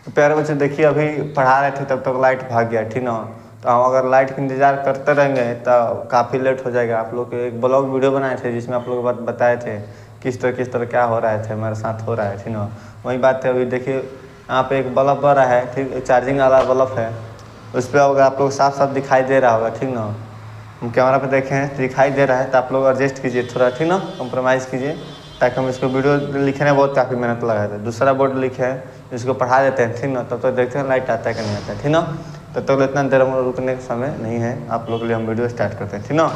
तो प्यारे बच्चे देखिए अभी पढ़ा रहे थे तब तक लाइट भाग गया, ठीक ना। तो हम अगर लाइट का इंतजार करते रहेंगे तो काफ़ी लेट हो जाएगा। आप लोग एक ब्लॉग वीडियो बनाए थे जिसमें आप लोग बताए थे किस तरह क्या हो रहा है, हमारे साथ हो रहा है, ठीक ना। वही बात है, अभी देखिए यहाँ पे एक बल्ब आ रहा है, ठीक, चार्जिंग वाला बल्ब है, उस पर अगर आप लोग साफ साफ दिखाई दे रहा होगा, ठीक ना। हम कैमरा पे देखें तो दिखाई दे रहा है, तो आप लोग एडजस्ट कीजिए थोड़ा, ठीक ना, कंप्रोमाइज़ कीजिए, ताकि हम इसको वीडियो लिखने में बहुत काफ़ी मेहनत लगा था। दूसरा बोर्ड लिखे है इसको पढ़ा देते हैं, ठीक ना, तब तो देखते हैं लाइट आता है कि नहीं आता है, ठीक ना। तो इतना देर हम रुकने का समय नहीं है, आप लोग के लिए हम वीडियो स्टार्ट करते हैं, ठीक ना।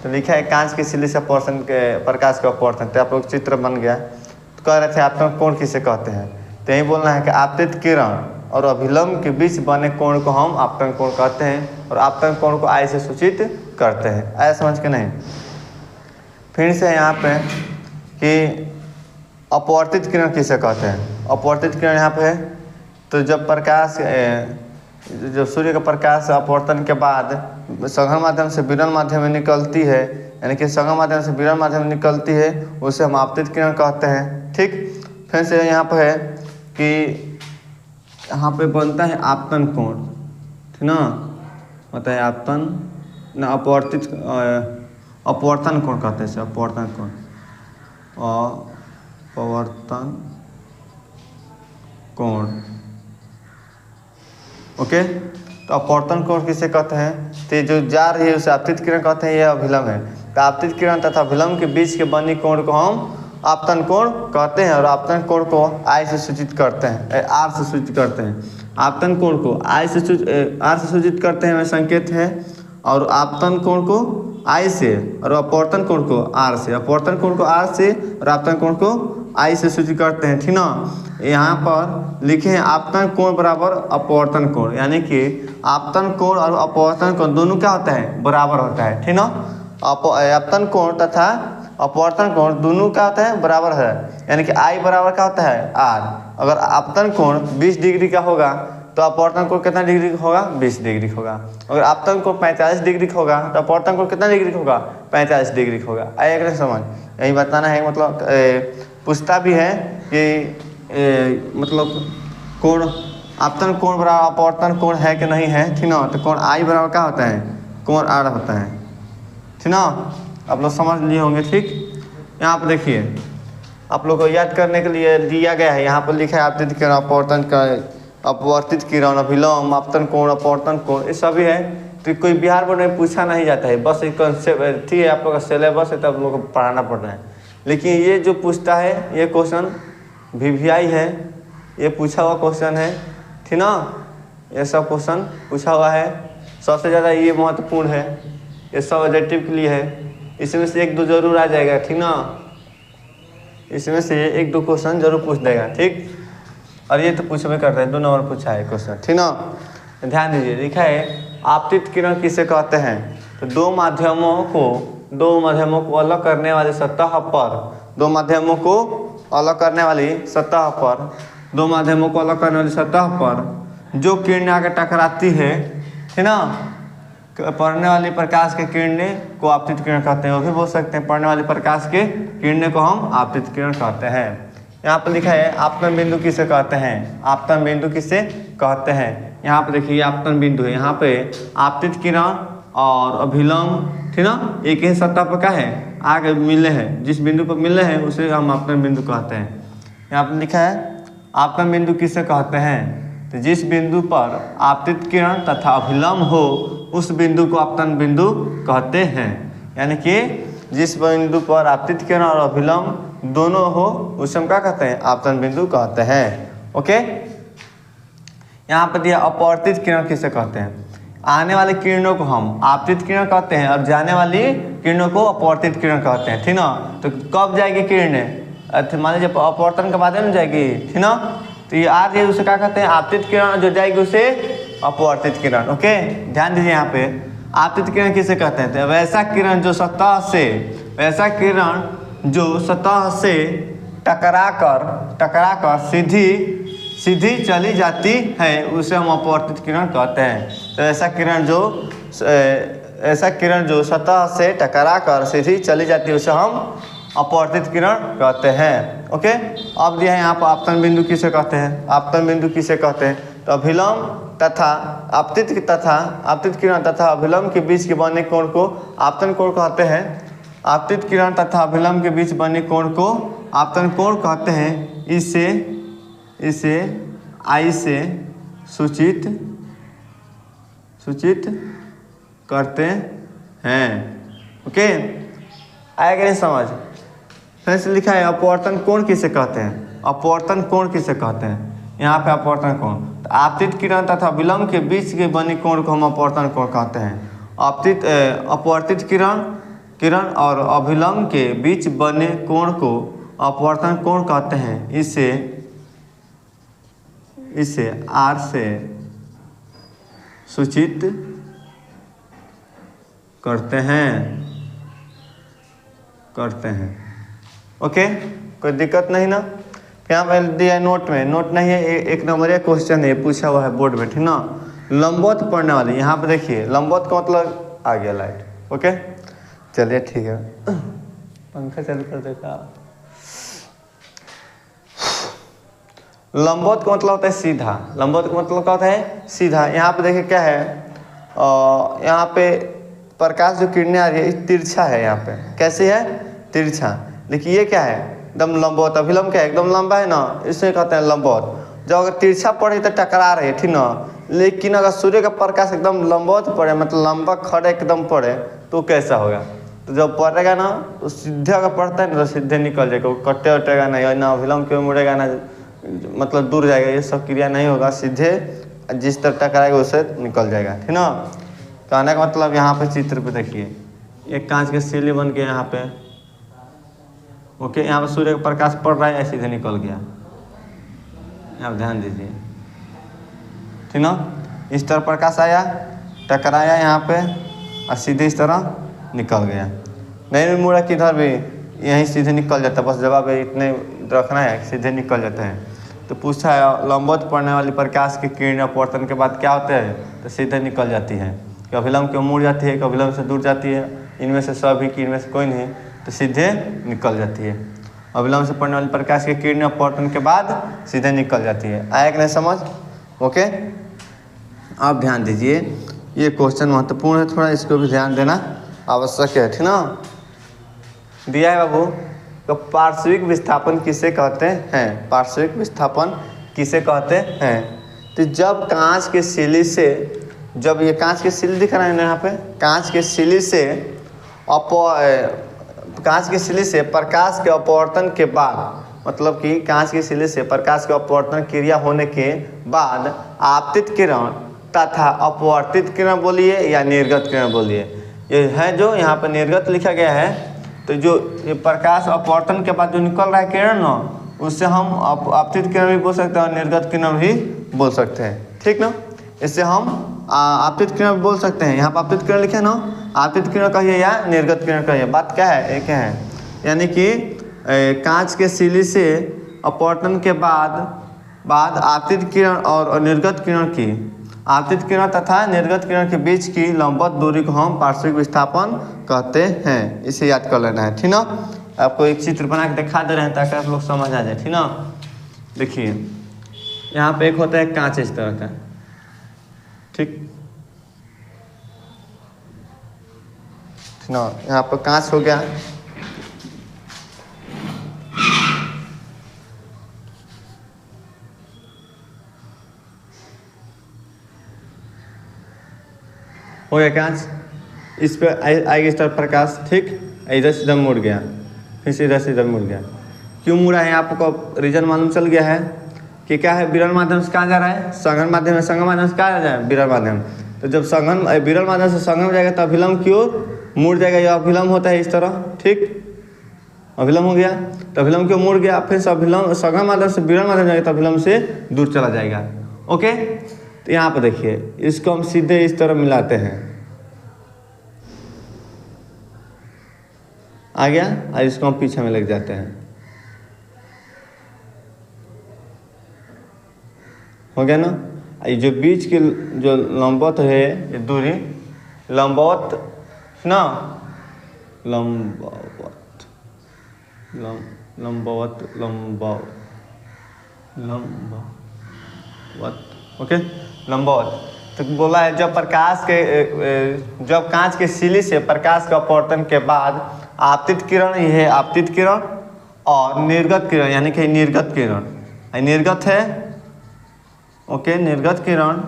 तो लिखा है कांच की सिल्ली से अपवर्तन के प्रकाश का अपवर्तन, तो आप लोग चित्र बन गया। तो कह रहे थे आपतन कोण किसे कहते हैं, तो यही बोलना है कि आपतित किरण और अभिलंब के बीच बने कोण को हम आपतन कोण कहते हैं, और आपतन कोण को आई से सूचित करते हैं। ऐसा समझ के नहीं। फिर से यहाँ पे कि अपवर्तित किरण किसे कहते हैं। अपवर्तित किरण यहाँ पे है, तो जब प्रकाश जब सूर्य का प्रकाश अपवर्तन के बाद सघन माध्यम से विरल माध्यम में निकलती है, यानी कि सघन माध्यम से विरल माध्यम में निकलती है, उसे हम आपतित किरण कहते हैं, ठीक। फिर से यहाँ पे है कि यहाँ पे बनता है आपतन कोण, ठीक ना, होता है आपतन ना अपवर्तित अपवर्तन कोण कहते हैं, अपवर्तन कोण, अपवर्तन कोण, ओके। तो अपवर्तन कोण किसे कहते हैं, तो जो जा रही है उसे आपतित किरण कहते हैं, यह अभिलंब है। तो आपतित किरण तथा अभिलंब के बीच के बनी कोण को हम आपतन कोण कहते हैं, और आपतन कोण को आई से सूचित करते हैं, आर से सूचित करते हैं। आपतन कोण को आई से आर से सूचित करते हैं में संकेत है, और आपतन कोण को आई से और अपवर्तन कोण को आर से, अपवर्तन कोण को आर से और आपतन कोण को आई से सूचित करते हैं, ठीक ना। यहाँ पर लिखे हैं आपतन कोण बराबर अपवर्तन कोण, यानी कि आपतन कोण और अपवर्तन कोण दोनों क्या होता है, बराबर होता है, ठीक ना। आपतन कोण तथा अपवर्तन कोण दोनों क्या होता है, बराबर है, यानी कि आई बराबर क्या होता है, आर। अगर आपतन कोण 20 डिग्री का होगा तो अपवर्तन कोण कितना डिग्री का होगा, 20 डिग्री का होगा। अगर आपतन कोण 45 डिग्री का होगा तो अपवर्तन कोण कितना डिग्री का होगा, 45 डिग्री का होगा। आएगा समझ, यही बताना है। मतलब पूछता भी है कि मतलब कोण आपतन कोण बराबर अपवर्तन कोण है कि नहीं है, ठीक ना। तो कोण आई बराबर क्या होता है, कोण आर होता है, ठीक ना। आप लोग समझ लिए होंगे, ठीक। यहाँ पर देखिए, आप लोग को याद करने के लिए दिया गया है, यहाँ पर लिखा है आपतित किरण अपवर्तन का अपवर्तित किरण अभिलंब आपतन कोण अपवर्तन कोण, ये सभी है। तो कोई बिहार बोर्ड में पूछा नहीं जाता है, बस एक कंसेप्ट ठीक है, आप लोग का सिलेबस है, तो आप लोग को पढ़ाना पड़ रहा है। लेकिन ये जो पूछता है ये क्वेश्चन VVI है, ये पूछा हुआ क्वेश्चन है, ठीक ना। ये सब क्वेश्चन पूछा हुआ है, सबसे ज़्यादा ये महत्वपूर्ण है, ये सब ऑब्जेक्टिव के लिए है। इसमें से 1-2 जरूर आ जाएगा, ठीक ना। इसमें से 1-2 क्वेश्चन जरूर पूछ देगा, ठीक। और ये तो पूछबे करते हैं, 2 नंबर पूछा है क्वेश्चन, ठीक ना। ध्यान दीजिए, लिखा है आपतित किरण किसे कहते हैं, तो दो माध्यमों को अलग करने वाली सतह पर, दो माध्यमों को अलग करने वाली सतह पर, दो माध्यमों को अलग करने वाली सतह पर जो किरण आकर टकराती है, ठीक ना, पड़ने वाली प्रकाश के किरणें को आपतित किरण कहते हैं। वो भी बोल सकते हैं पड़ने वाली प्रकाश के किरणें को हम आपतित किरण कहते हैं। यहाँ पर लिखा है आपतन बिंदु किसे कहते हैं, आपतन बिंदु किसे कहते हैं। यहाँ पर देखिए आपतन बिंदु है, यहाँ पे आपतित किरण और अभिलंब, ठीक ना, एक ही सतह पर क्या है, आगे मिले हैं, जिस बिंदु पर मिले हैं उसे हम आपतन बिंदु कहते हैं। यहाँ पर लिखा है आपतन बिंदु किसे कहते हैं, तो जिस बिंदु पर आपतित किरण तथा अभिलंब हो उस बिंदु को आपतन बिंदु कहते हैं। यानी कि जिस बिंदु पर आपतित किरण और अभिलंब दोनों हो उसे हम क्या कहते हैं, आपतन बिंदु कहते हैं, ओके। यहाँ पर दिया अपवर्तित किरण किसे कहते हैं, आने वाली किरणों को हम आपतित किरण कहते हैं और जाने वाली किरणों को अपवर्तित किरण कहते हैं, ठीक ना। तो कब जाएगी किरणें, मान लीजिए अपवर्तन के बाद में जाएगी, ठीक ना। तो ये आ रही है उसे क्या कहते हैं, आपतित किरण, जो जाएगी उसे अपवर्तित किरण, ओके। ध्यान दीजिए, यहाँ पे आपतित किरण किसे कहते हैं, तो वैसा किरण जो सतह से टकराकर सीधी चली जाती है उसे हम अपवर्तित किरण कहते हैं। तो ऐसा किरण जो सतह से टकराकर सीधी चली जाती है उसे हम अपवर्तित किरण कहते हैं, ओके। अब दिया है यहाँ पर आपतन बिंदु किसे कहते हैं, आपतन बिंदु किसे कहते हैं, तो अभिलंब तथा आपतित किरण तथा अभिलंब के बीच के बने कोण को आपतन कोण कहते हैं। आपतित किरण तथा अभिलंब के बीच बने कोण को आपतन कोण कहते हैं। इसे आई से सूचित करते हैं, ओके। आएगा नहीं समझ। फिर से लिखा है अपवर्तन कोण किसे कहते हैं, अपवर्तन कोण किसे कहते हैं, यहाँ पे अपवर्तन कोण। तो आपतित किरण तथा विलंब के बीच के बने कोण को हम अपवर्तन कोण कहते हैं। अपवर्तित किरण और अभिलंब के बीच बने कोण को अपवर्तन कोण कहते हैं। इसे R से सूचित करते हैं। ओके, कोई दिक्कत नहीं ना। यहाँ पे दिया है नोट में, नोट नहीं है, एक नंबर का क्वेश्चन है, पूछा हुआ है बोर्ड में, ठीक ना। लंबवत पढ़ने वाले, यहाँ पे देखिए लंबवत का मतलब आ गया लाइट। ओके चलिए ठीक है, पंखा चालू कर देखा। लंबवत का मतलब होता है सीधा, लंबवत का मतलब क्या होता है सीधा। यहाँ पे देखिए क्या है, यहाँ पे प्रकाश जो किरणें आ रही है तिरछा है, यहाँ पे कैसी है तिरछा। देखिए ये क्या है एकदम लंबवत। अभिलंब क्या है एकदम लंबा है ना, इसमें कहते हैं लंबवत। जब अगर तिरछा पड़े तो टकरा रही है, ठीक ना। लेकिन अगर सूर्य का प्रकाश एकदम लंबवत पड़े, मतलब लंबा खड़े एकदम पड़े, तो कैसा होगा, तो जब पड़ेगा ना तो सीधे अगर पड़ता है ना तो सीधे निकल जाएगा, वो कटे उटेगा नहीं, ना अभिलंब क्यों मुड़ेगा ना, मतलब दूर जाएगा, ये सब क्रिया नहीं होगा, सीधे जिस तरह टकराएगा उससे निकल जाएगा, ठीक ना। कहने का मतलब यहाँ पे चित्र पे देखिए एक कांच के सिले बन के यहाँ पे, ओके, यहाँ पे सूर्य का प्रकाश पड़ रहा है, सीधे निकल गया। यहाँ ध्यान दीजिए, ठीक ना। इस तरह प्रकाश आया, टकराया यहाँ पे और सीधे इस तरह निकल गया। नहीं मुड़ा किधर भी, यहीं सीधे निकल जाता है। बस जवाब इतने रखना है, सीधे निकल जाता है। तो पूछा है लंबवत पड़ने वाली प्रकाश की किरण अपवर्तन के बाद क्या होता है, तो सीधे निकल जाती है। कि अभिलंब क्यों मुड़ जाती है, कि अभिलंब से दूर जाती है, इनमें से सभी की इनमें से कोई नहीं, तो सीधे निकल जाती है। अभिलंब से पड़ने वाली प्रकाश की किरण अपवर्तन के बाद सीधे निकल जाती है। आया कि नहीं समझ। ओके, आप ध्यान दीजिए, ये क्वेश्चन महत्वपूर्ण है, थोड़ा इसको भी ध्यान देना आवश्यक है, ठीक ना। दिया है बाबू, तो पार्श्विक विस्थापन किसे कहते हैं, पार्श्विक विस्थापन किसे कहते हैं। तो जब कांच के सिली से, जब ये कांच के सिली दिख रहा है ना यहाँ पे, कांच के सिली से प्रकाश के अपवर्तन के बाद, मतलब कि कांच की सिले से प्रकाश के अपवर्तन क्रिया होने के बाद आपतित किरण तथा अपवर्तित किरण बोलिए या निर्गत किरण बोलिए, ये है जो यहाँ पर निर्गत लिखा गया है। तो जो ये प्रकाश अपवर्तन के बाद जो निकल रहा है किरण ना, उससे हम आपतित किरण भी बोल सकते हैं और निर्गत किरण भी बोल सकते हैं, ठीक ना। इससे हम आपतित किरण बोल सकते हैं। यहाँ पर आपतित किरण लिखे ना, आपतित किरण कहिए या निर्गत किरण कहिए, बात क्या है, एक है। यानी कि कांच के सिली से अपवर्तन के बाद आपतित किरण और निर्गत किरण की, आपतित किरण तथा निर्गत किरण के बीच की लंबवत दूरी को हम पार्श्विक विस्थापन कहते हैं। इसे याद कर लेना है, ठीक ना। आपको एक चित्र बना के दिखा दे रहे हैं ताकि आप लोग समझ आ जाए, ठीक ना। देखिए यहाँ पे एक होता है कांच इस तरह का, ठीक ना। यहाँ पर कांच हो गया, हो गया कांच, इस पे आएगा इस तरफ प्रकाश, ठीक, इधर सीधा मुड़ गया, फिर सीधा मुड़ गया। क्यों मुड़ा है आपको रीजन मालूम चल गया है कि क्या है, विरल माध्यम से कहाँ जा रहा है, संघन माध्यम, संगम माध्यम से कहाँ जा रहा है, विरल माध्यम। तो जब विरल माध्यम से संगम जाएगा तो अभिलंब की ओर मुड़ जाएगा, यह अभिलंब होता है इस तरह, ठीक, अभिलंब हो गया। तो अभिलंब क्यों मुड़ गया, फिर से अभिलंब संगम माध्यम से विरल माध्यम जाएगा तो अभिलंब से दूर चला जाएगा। ओके, तो यहाँ पर देखिए इसको हम सीधे इस तरह मिलाते हैं, आ गया, और इसको हम पीछे में लग जाते हैं, हो गया ना। ये जो बीच की जो लंबवत है ये दूरी, लंबवत ना, लंबवत, ओके, लंबवत। तो बोला है जब कांच के सिली से प्रकाश का अपवर्तन के बाद आपतित किरण, ये है आपतित किरण, और निर्गत किरण यानी कि निर्गत किरण, निर्गत है, ओके, निर्गत किरण।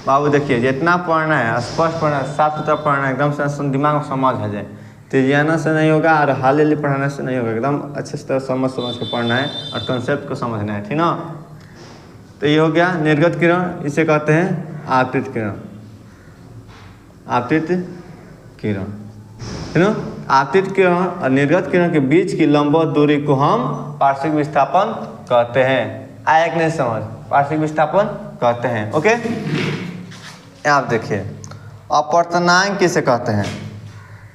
बाबू देखिए जितना पढ़ना है स्पष्ट पढ़ना है, साफ सुथरा पढ़ना है, एकदम से दिमाग में समझ आ जाए, तेजियाना से नहीं होगा और हाल पढ़ाने से नहीं होगा, एकदम अच्छे से समझ के पढ़ना है और कंसेप्ट को समझना है, ठीक ना। तो ये हो गया निर्गत किरण, इसे कहते हैं आपतित किरण। आपतित किरण, है ना। आपतित किरण और निर्गत किरण के बीच की लंबवत दूरी को हम पार्श्विक विस्थापन कहते हैं। आया कि नहीं समझ? पार्श्विक विस्थापन कहते हैं। ओके, आप देखिए अपवर्तनांक किसे कहते हैं?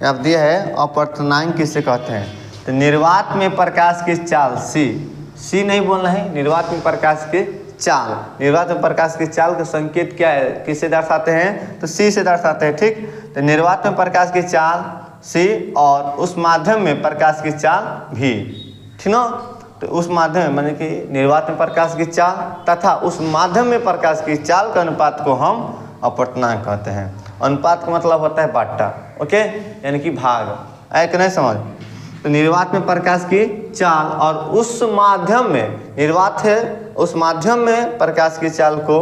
आप दिया है अपवर्तनांक किसे कहते हैं? तो निर्वात में प्रकाश की चाल सी नहीं बोलना है, निर्वात में प्रकाश की चाल। निर्वात में प्रकाश की चाल का संकेत क्या है, किससे दर्शाते हैं? तो सी से दर्शाते हैं। ठीक, तो निर्वात में प्रकाश की चाल सी और उस माध्यम में प्रकाश की चाल भी, ठीक ना। तो उस माध्यम में माने कि निर्वात में प्रकाश की चाल तथा उस माध्यम में प्रकाश की चाल के अनुपात को हम अपवर्तनांक कहते हैं। अनुपात का मतलब होता है बाटा, ओके, यानी कि भाग। आया कि नहीं समझ? तो निर्वात में प्रकाश की चाल और उस माध्यम में, निर्वात है उस माध्यम में प्रकाश की चाल को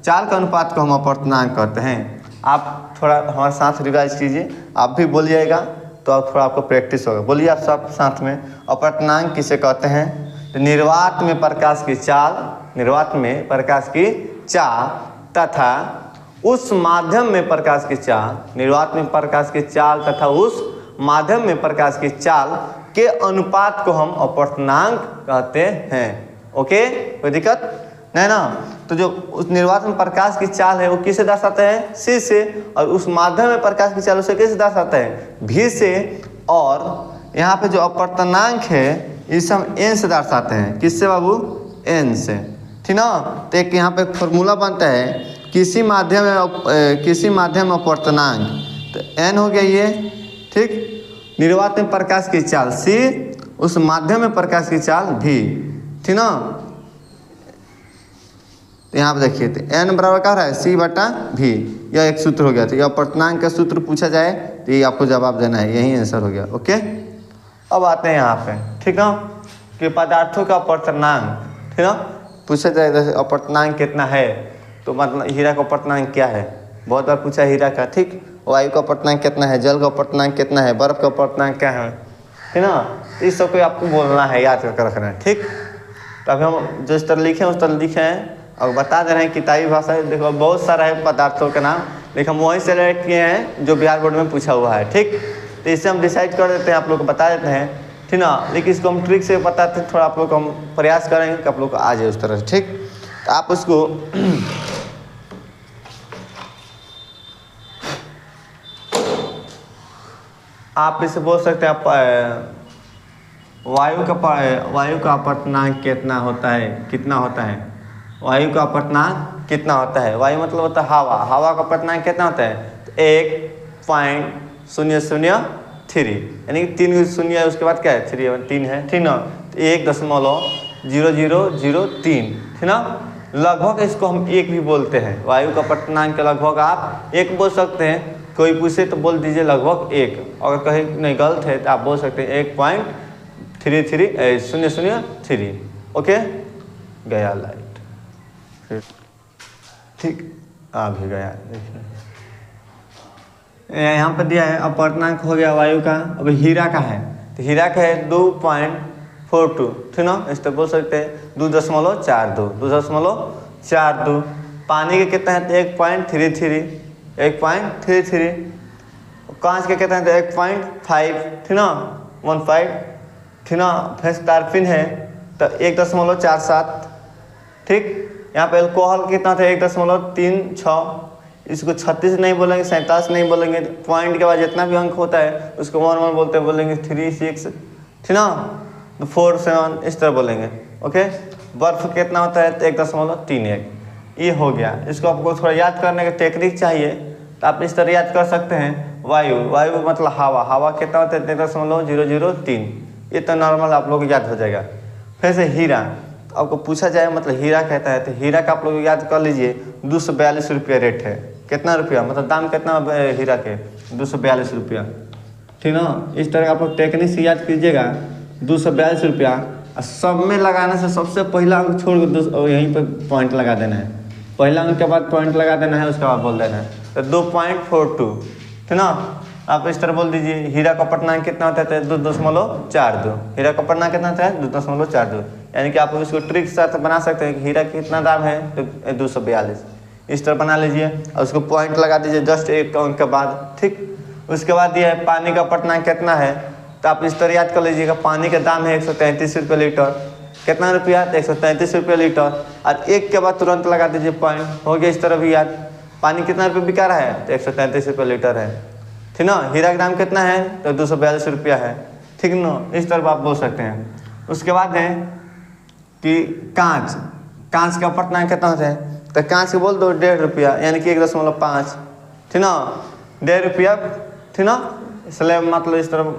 चाल के अनुपात को हम अपवर्तनांक कहते हैं। आप थोड़ा हमारे साथ रिवाइज कीजिए, आप भी बोलिएगा तो आप थोड़ा आपको प्रैक्टिस होगा। बोलिए आप सब साथ में, अपवर्तनांक किसे कहते हैं? तो निर्वात में प्रकाश की चाल, निर्वात में प्रकाश की चाल तथा उस माध्यम में प्रकाश की चाल, निर्वात में प्रकाश की चाल तथा उस माध्यम में प्रकाश की चाल के अनुपात को हम अपवर्तनांक कहते हैं। ओके, कोई दिक्कत नहीं ना। तो जो उस निर्वात में प्रकाश की चाल है वो किसे दर्शाते हैं? सी से, और उस माध्यम में प्रकाश की चाल उसे किसे दर्शाते हैं? भी से। और यहाँ पे जो अपवर्तनांक है इसे हम एन से दर्शाते हैं। किससे बाबू? एन से, ठीक ना। तो एक यहाँ पे फॉर्मूला बनता है, किसी माध्यम में अपवर्तनांक, तो एन हो गया ये, ठीक। निर्वात में प्रकाश की चाल सी, उस माध्यम में प्रकाश की चाल भी, ठीक ना। तो यहाँ पे देखिए तो एन बराबर क्या रहा है? सी बटा भी। यह एक सूत्र हो गया। तो यह अपवर्तनांक का सूत्र पूछा जाए तो ये आपको जवाब देना है, यही आंसर हो गया। ओके, अब आते हैं यहाँ पे, ठीक ना, कि पदार्थों का अपवर्तनांक, ठीक ना। पूछा जाए जैसे अपवर्तनांक कितना है, तो मतलब हीरा का अपवर्तनांक क्या है? बहुत बार पूछा हीरा का, ठीक। वायु का अपवर्तनांक कितना है? जल का अपवर्तनांक कितना है? बर्फ का अपवर्तनांक क्या है, ठीक ना। इस सब को आपको बोलना है, याद करके रखना है, ठीक। तो अभी हम जिस तरह लिखे हैं उस तरह लिखे हैं और बता दे रहे हैं किताबी भाषा। देखो बहुत सारा है पदार्थों का नाम, लेकिन हम वहीं सेलेक्ट किए हैं जो बिहार बोर्ड में पूछा हुआ है, ठीक। तो इससे हम डिसाइड कर देते हैं, आप लोग को बता देते हैं, ठीक ना। लेकिन इसको हम ट्रिक से बताते हैं, थोड़ा आप लोग को हम प्रयास करेंगे कि आप लोग को आ जाए उस तरह से, ठीक। तो आप उसको आप इसे बोल सकते हैं, आप वायु का अपवर्तनांक कितना होता है? कितना होता है वायु का अपवर्तनांक? कितना होता है? वायु मतलब होता है हवा। हवा का अपवर्तनांक कितना होता है? तो 1.003, यानी कि 3 शून्य है, उसके बाद क्या है? 3 है, ठीक ना। तो 1.0003, ठीक ना। लगभग इसको हम 1 भी बोलते हैं। वायु का अपवर्तनांक के लगभग आप 1 बोल सकते हैं। कोई पूछे तो बोल दीजिए लगभग 1। अगर कहीं नहीं गलत है तो आप बोल सकते हैं 1.003। ओके, गया लाइट, ठीक, आ भी गया। देखिए यहाँ पर दिया है अपवर्तनांक हो गया वायु का। अब हीरा का है, तो हीरा का है 2.42, ठीक ना। इस तरह बोल सकते हैं 2.42। पानी के कितना है? तो 1.33। कांच के कितना है? तो 1.5, ठीक ना, 15, ठीक ना। फिर टार्फिन है तो 1.47, ठीक। यहाँ पे अल्कोहल कितना था? 1.36। इसको 36 नहीं बोलेंगे, 47 नहीं बोलेंगे। पॉइंट के बाद जितना भी अंक होता है उसको 1 बोलते हैं, बोलेंगे 36, ठीक ना। तो 4, 7 इस तरह बोलेंगे। ओके, बर्फ कितना होता है? तो 1.31। ये हो गया। इसको आपको थोड़ा याद करने का टेक्निक चाहिए, तो आप इस तरह याद कर सकते हैं। वायु मतलब हवा कितना होता है? 1.003। ये तो नॉर्मल आप लोग याद हो जाएगा। फिर से हीरा, तो आपको पूछा जाए मतलब हीरा कहता है, तो हीरा का आप लोग याद कर लीजिए 242 रुपया रेट है। कितना रुपया मतलब दाम कितना हीरा के? 242 रुपया, ठीक ना। इस तरह आप लोग टेक्निक से याद कीजिएगा। 242 रुपया, और सब में लगाने से सबसे पहला अंक छोड़ कर यहीं पर पॉइंट लगा देना है। पहला अंक के बाद पॉइंट लगा देना है, उसके बाद बोल देना है। तो 2.42, ठीक ना। आप इस तरह बोल दीजिए हीरा का अपवर्तनांक कितना होता है? 2.42। हीरा का अपवर्तनांक कितना होता है? 2.42। यानी कि आप इसको ट्रिक के साथ बना सकते हैं कि हीरा कितना दाम है, तो 242 इस तरह बना लीजिए और उसको पॉइंट लगा दीजिए जस्ट एक अंक के बाद। ठीक, उसके बाद दिया है पानी का अपवर्तनांक कितना है, तो आप इस तरह याद कर लीजिएगा। पानी का दाम है 133 रुपये लीटर, कितना रुपया, तो 133 रुपये लीटर, और एक के बाद तुरंत लगा दीजिए पॉइंट, हो गया इस तरह भी याद। पानी कितना रुपये बिका रहा है, तो 133 रुपये लीटर है, ठीक ना। हीरा का दाम कितना है, तो 242 रुपया है, ठीक ना। इस तरह आप बोल सकते हैं। उसके बाद है कि कांच का अपवर्तनांक कितना होता है, तो कांच के बोल दो 1.5 रुपया, यानी कि 1.5, ठीक ना, 1.5 रुपया, ठीक ना। इसलिए मतलब इस तरह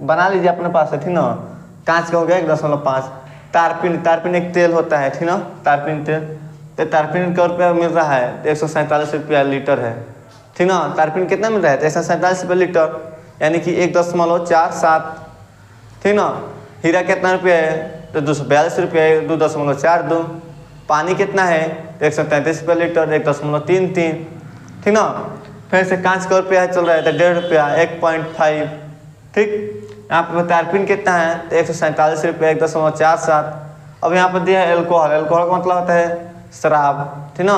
बना लीजिए अपने पास है, ठीक ना। कांच का हो गया 1.5। तारपीन एक तेल होता है, ठीक ना, तारपीन तेल, तो तारपीन का रुपया मिल रहा है, तो 147 रुपया लीटर है, ठीक ना। तारपीन कितना मिल रहा है, तो 147 रुपये लीटर, यानी कि 1.47, ठीक ना। हीरा कितना रुपया है, तो 242 रुपया है, 2.42। पानी कितना है, तो 133 रुपये लीटर, 1.33, ठीक ना। फिर से कांच का रुपया चल रहा है, तो 1.5 रुपया, 1.5, ठीक। यहाँ पर तारपीन कितना है, तो 147 रुपये, 1.47। अब यहाँ पर दिया है एल्कोहल का मतलब होता है शराब, ठीक ना।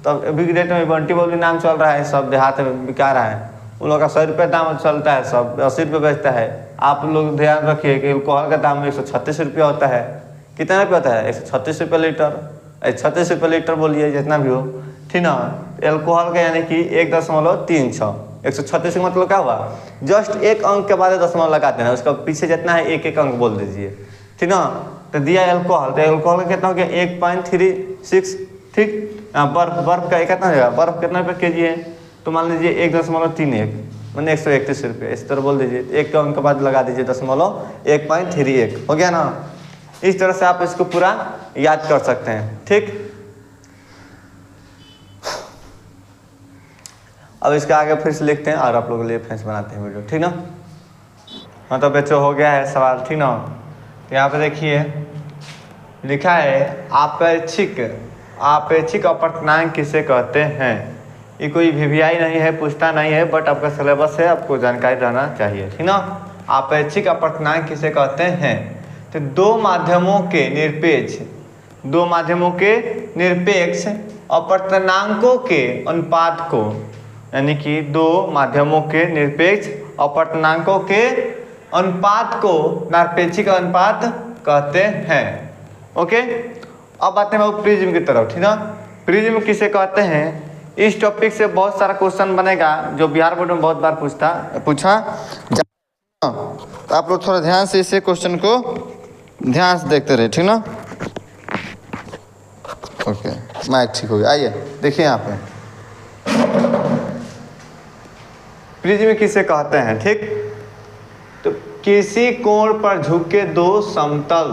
तो अभी के डेट में बंटी बबली नाम चल रहा है, सब देहात में बिका रहा है, उन लोग का 100 रुपये दाम चलता है, सब 80 रुपये बेचता है। आप लोग ध्यान रखिए कि एल्कोहल का दाम 136 रुपया होता है। कितना रुपया होता है, 136 रुपये लीटर, 36 रुपये लीटर बोलिए जितना भी हो, ठीक ना। एल्कोहल का यानी कि 1.36, 136 का मतलब क्या हुआ, जस्ट एक अंक के बाद दशमलव लगाते हैं, उसका पीछे जितना है एक अंक बोल दीजिए, ठीक ना। तो दिया एल्कोहल, तो एल्कोहल का कितना हो गया, 1.36, ठीक। बर्फ का कितना हो जाएगा, बर्फ कितना रुपये के जी है, तो मान लीजिए 1.31, मैंने 131 रुपये, इस तरह बोल दीजिए, एक अंक के बाद लगा दीजिए दशमलव, 1.31 हो गया ना। इस तरह से आप इसको पूरा याद कर सकते हैं, ठीक। अब इसका आगे फिर से लिखते हैं और आप लोगों के लिए फिर से बनाते हैं वीडियो, ठीक ना। हाँ तो बच्चों हो गया है सवाल, ठीक ना। तो यहाँ पे देखिए लिखा है आपेक्षिक अपवर्तनांक किसे कहते हैं। ये कोई वीवीआई नहीं है, पूछता नहीं है, बट आपका सिलेबस है, आपको जानकारी रहना चाहिए, ठीक ना। आपेक्षिक अपवर्तनांक किसे कहते हैं, तो दो माध्यमों के निरपेक्ष अपवर्तनांकों के अनुपात को, यानी कि दो माध्यमों के निरपेक्ष अपवर्तनांकों के अनुपात को नापेक्षिक अनुपात कहते हैं। ओके, अब आते हैं प्रिज्म की तरफ, ठीक ना। प्रिज्म किसे कहते हैं, इस टॉपिक से बहुत सारा क्वेश्चन बनेगा जो बिहार बोर्ड में बहुत बार पूछा। तो आप लोग थोड़ा ध्यान से इसे क्वेश्चन को ध्यान से देखते रहे, ठीक ना। ओके, माइक ठीक हो गया। आइए देखिए यहाँ पे प्रिज्म किसे कहते हैं, ठीक। तो किसी कोण पर झुके दो समतल,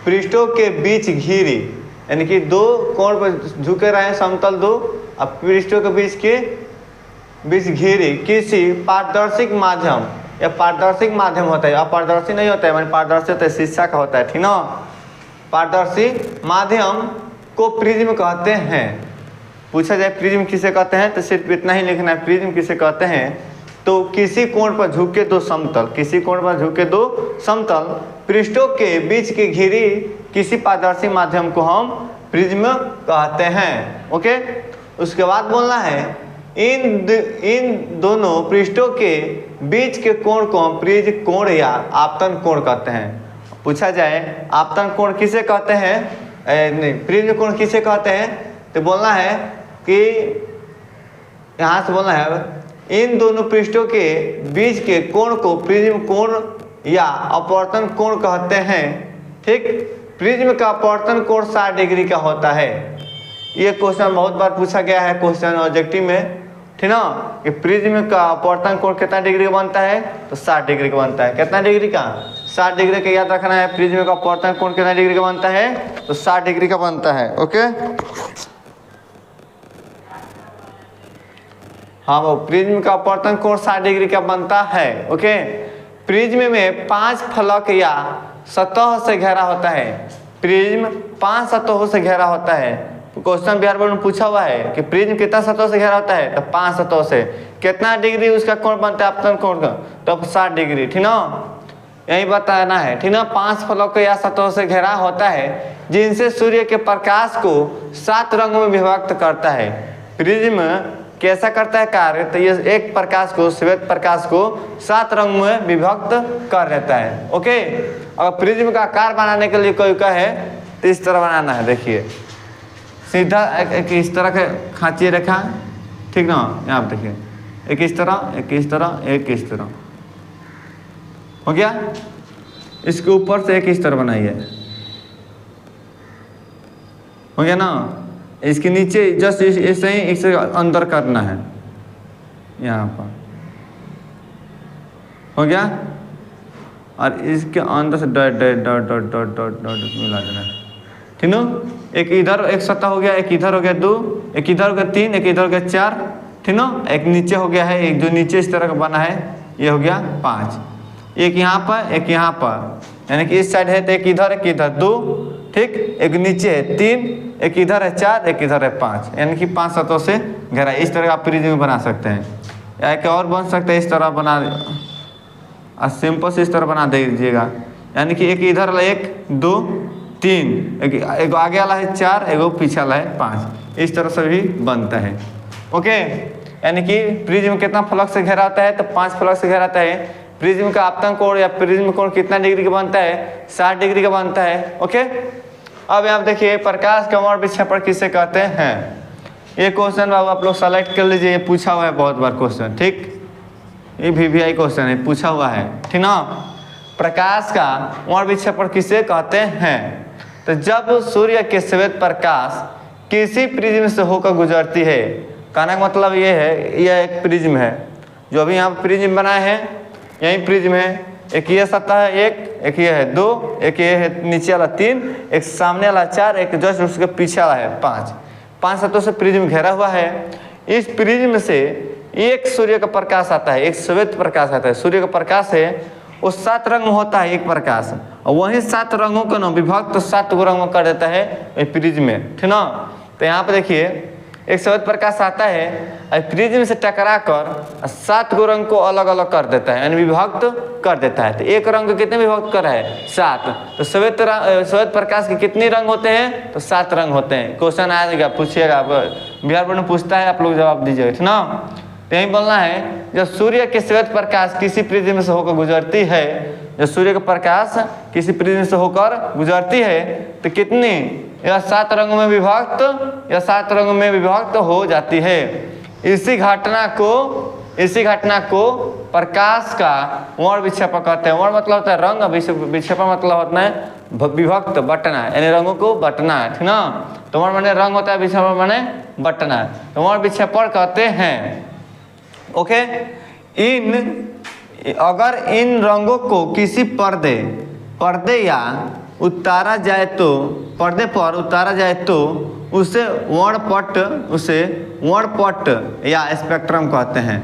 पृष्ठों के बीच घिरी, यानी कि दो कोण पर झुके रहे हैं समतल दो, अब पृष्ठों के बीच घिरी किसी पारदर्शी माध्यम, या पारदर्शी माध्यम होता है, अपारदर्शी नहीं होता है, मैंने पारदर्शी होता है शीशा का होता है, ठीक ना। पारदर्शी माध्यम को प्रिज्म कहते हैं। पूछा जाए प्रिज्म किसे कहते हैं, तो सिर्फ इतना ही लिखना है, प्रिज्म किसे कहते हैं। तो किसी कोण पर झुके दो समतल, पृष्ठों के बीच की घिरी किसी पारदर्शी माध्यम को हम प्रिज्म कहते हैं। ओके, उसके बाद बोलना है इन दोनों पृष्ठों के बीच के कोण को हम प्रिज्म कोण या आपतन कोण कहते हैं। पूछा जाए आपतन कोण किसे कहते हैं, नहीं प्रिज्म कोण किसे कहते हैं, तो बोलना है कि यहाँ से बोलना है इन दोनों पृष्ठों के बीच के कोण को प्रिज्म कोण या अपवर्तन कोण कहते हैं, ठीक। प्रिज्म का अपवर्तन कोण 60 डिग्री का होता है। ये क्वेश्चन बहुत बार पूछा गया है क्वेश्चन ऑब्जेक्टिव में, ठीक ना, कि प्रिज्म का अपवर्तन कोण कितना डिग्री का बनता है, तो 60 डिग्री का बनता है। कितना डिग्री का, 60 डिग्री का याद रखना है। प्रिज्म का अपवर्तन कोण कितना डिग्री का बनता है, तो 60 डिग्री का बनता है। ओके, हाँ वो प्रिज्म का अपवर्तन कोण 60 डिग्री का बनता है। ओके, प्रिज्म में 5 फलक या सतह से घेरा होता है। प्रिज्म 5 सतहों से घेरा होता है। क्वेश्चन बिहार बोर्ड में पूछा हुआ है कि प्रिज्म कितना सतहों से घेरा होता है, तो 5 सतहों से। कितना डिग्री उसका कोण बनता है आपतन कोण का, तो 60 डिग्री, ठीक ना, यही बताना है, ठीक ना। 5 फलकों या सतहों से घेरा होता है जिनसे सूर्य के प्रकाश को 7 रंगों में विभक्त करता है। प्रिज्म कैसा करता है कार्य, तो ये एक प्रकाश को, श्वेत प्रकाश को 7 रंगों में विभक्त कर देता है। ओके, और प्रिज्म का आकार बनाने के लिए कोई कहे तो इस तरह बनाना है। देखिए सीधा एक इस तरह के खांचिए रेखा, ठीक ना, यहाँ पे देखिए एक इस तरह, एक इस तरह, एक इस तरह, हो गया। इसके ऊपर से एक इस तरह बनाइए, हो गया ना। इसके नीचे जस्ट ऐसे ही इससे अंदर करना है, यहाँ पर, हो गया। और इसके अंदर से dot dot dot dot dot dot dot मिला देना है, ठीक ना। एक इधर एक सतह हो गया, एक इधर हो गया 2, एक इधर हो गया 3, एक इधर हो गया 4, ठीक ना। एक नीचे हो गया है, एक जो नीचे इस तरह का बना है ये हो गया 5, एक यहाँ पर, एक यहाँ पर, यानी कि इस साइड है तो एक इधर 2, ठीक, एक नीचे है 3, एक इधर है 4, एक इधर है 5, यानी कि 5 सतहों से घेरा। इस तरह आप प्रिज्म बना सकते हैं, या एक और बन सकता है, इस तरह बना, सिंपल से इस तरह बना दीजिएगा, यानी कि एक इधर वाला 1 2 3, एक आगे वाला है 4, एक पीछे वाला है 5, इस तरह से भी बनता है। ओके, यानी कि प्रिज्म कितना फलक से घेरा होता है, तो 5 फलक से घेरा होता है। प्रिज्म का आपतन कोण या प्रिज्म कोण कितना डिग्री का बनता है, 60 डिग्री का बनता है। ओके, अब यहाँ देखिए प्रकाश का वर्ण विक्षेपण किसे कहते हैं। ये क्वेश्चन बाबू आप लोग सेलेक्ट कर लीजिए, ये पूछा हुआ है बहुत बार क्वेश्चन, ठीक, ये VVI क्वेश्चन है, पूछा हुआ है, ठीक ना। प्रकाश का वर्ण विक्षेपण किसे कहते हैं, तो जब सूर्य के श्वेत प्रकाश किसी प्रिज्म से होकर गुजरती है, कहने का मतलब ये है, यह एक प्रिज्म है, जो अभी यहाँ प्रिज्म बनाए हैं, यही प्रिज्म है। एक ये सतह है, एक ये है 2, एक ये है नीचे वाला 3, एक सामने वाला 4, एक जस्ट उसके पीछे वाला है 5 सतहों से प्रिज्म घेरा हुआ है। इस प्रिज्म से एक सूर्य का प्रकाश आता है, एक श्वेत प्रकाश आता है। सूर्य का प्रकाश है वो 7 रंग होता है एक प्रकाश, और वही 7 रंगों को ना विभक्त 7 रंगों कर देता है प्रिज्म में, ठीक ना। तो यहाँ पे देखिए एक श्वेत प्रकाश आता है और प्रिज्म से टकरा कर 7 रंग को अलग अलग कर देता है, यानी विभक्त कर देता है। तो एक रंग को कितने विभक्त कर रहा है, 7। तो श्वेत प्रकाश के कितने रंग होते हैं, तो 7 रंग होते हैं। क्वेश्चन आएगा, पूछिएगा, बिहार बोर्ड में पूछता है, आप लोग जवाब दीजिएगा, ठीक ना। तो यही बोलना है, जब सूर्य के श्वेत प्रकाश किसी प्रिज्म से होकर गुजरती है, जब सूर्य का प्रकाश किसी प्रिज्म से होकर गुजरती है तो कितनी, या 7 रंगों में विभक्त, या 7 रंगों में विभक्त हो जाती है। इसी घटना को प्रकाश का वर्ण विक्षेपण कहते हैं। वर्ण मतलब होता है रंग, विक्षेपण मतलब होता है विभक्त, बटना, यानी रंगों को बटना, ठीक ना। तो वर्ण माने रंग होता है, विक्षेपण माने बटना, तो वर्ण विक्षेपण कहते हैं। ओके, अगर इन रंगों को किसी पर्दे या उतारा जाए तो, पर्दे पर उतारा जाए तो उसे वर्णपट या स्पेक्ट्रम कहते हैं।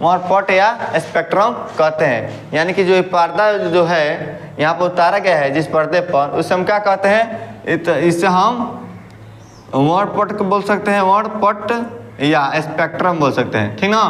वर्णपट या स्पेक्ट्रम कहते हैं, यानी कि जो पर्दा जो है यहाँ पर उतारा गया है जिस पर्दे पर, उसे हम क्या कहते हैं, इससे हम वर्णपट को बोल सकते हैं, वर्णपट या स्पेक्ट्रम बोल सकते हैं, ठीक ना।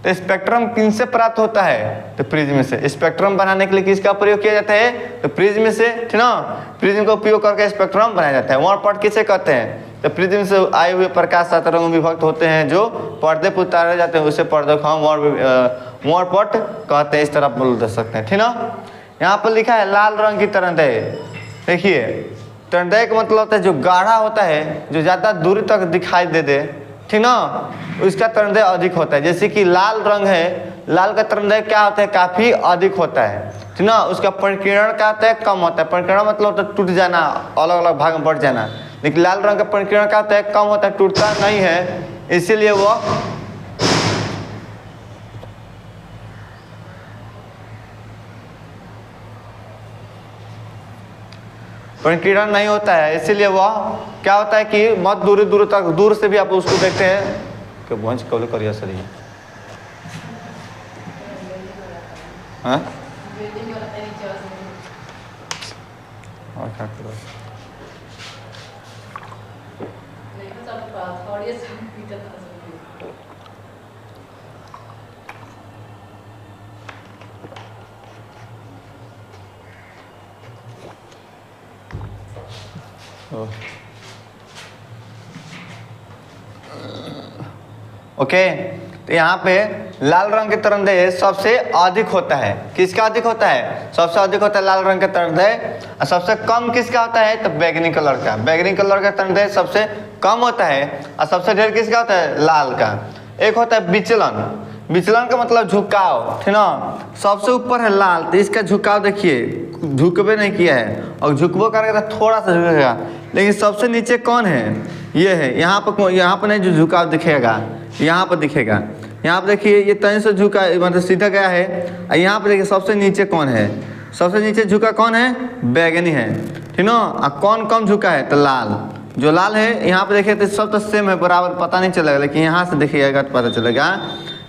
तो स्पेक्ट्रम किनसे प्राप्त होता है, तो प्रिज्म से। स्पेक्ट्रम बनाने के लिए किसका प्रयोग किया जाता है, तो प्रिज्म से, ठीक ना। प्रिज्म का उपयोग करके स्पेक्ट्रम बनाया जाता है। वर्णपट किसे कहते हैं, तो प्रिज्म से आए हुए प्रकाश 7 रंगों में विभक्त होते हैं जो पर्दे पर उतारे जाते हैं, उसे पर्दे को हम वर्णपट कहते हैं। इस तरह बोल दे सकते हैं, ठीक ना। यहाँ पर लिखा है लाल रंग की तरंगें। देखिए तरंगें का मतलब होता है जो गाढ़ा होता है, जो ज़्यादा दूरी तक दिखाई दे, ठीक ना, उसका तरंगें अधिक होता है। जैसे कि लाल रंग है, लाल का तरंगें क्या होता है, काफ़ी अधिक होता है, ठीक ना। उसका परिकीर्ण क्या होता है, कम होता है। परिकीर्ण मतलब होता है टूट जाना, अलग अलग भाग में बढ़ जाना। लेकिन लाल रंग का परिकीर्ण क्या होता है, कम होता है, टूटता नहीं है, इसीलिए वो परिकीर्ण नहीं होता है। इसीलिए वह क्या होता है कि बहुत दूर तक, दूर से भी आप उसको देखते हैं कि वंश कौले करिया सर है, हाँ? और क्या करो ओके, तो यहाँ पे लाल रंग के तरंगदैर्घ्य सबसे अधिक होता है। किसका अधिक होता है? सबसे अधिक होता है लाल रंग का तरंगदैर्घ्य। और सबसे कम किसका होता है? तो बैंगनी कलर का। बैंगनी कलर का तरंगदैर्घ्य सबसे कम होता है और सबसे ढेर किसका होता है? लाल का। एक होता है विचलन। विचलन का मतलब झुकाव, ठीक ना। सबसे ऊपर है लाल, तो इसका झुकाव देखिए झुकबे नहीं किया है, और झुकबो करेगा तो थोड़ा सा झुकेगा। लेकिन सबसे नीचे कौन है? ये है। यहाँ पर नहीं जो झुकाव दिखेगा, यहाँ पर दिखेगा। यहाँ पर देखिए ये तनी से झुका, मतलब सीधा गया है। और यहाँ पर देखिए सबसे नीचे कौन है? सबसे नीचे झुका कौन है? बैगनी है, ठीक ना। और कौन कम झुका है? तो लाल। जो लाल है यहाँ पे देखिए तो सब तो सेम है, बराबर पता नहीं चलेगा, लेकिन यहाँ से देखिएगा तो पता चलेगा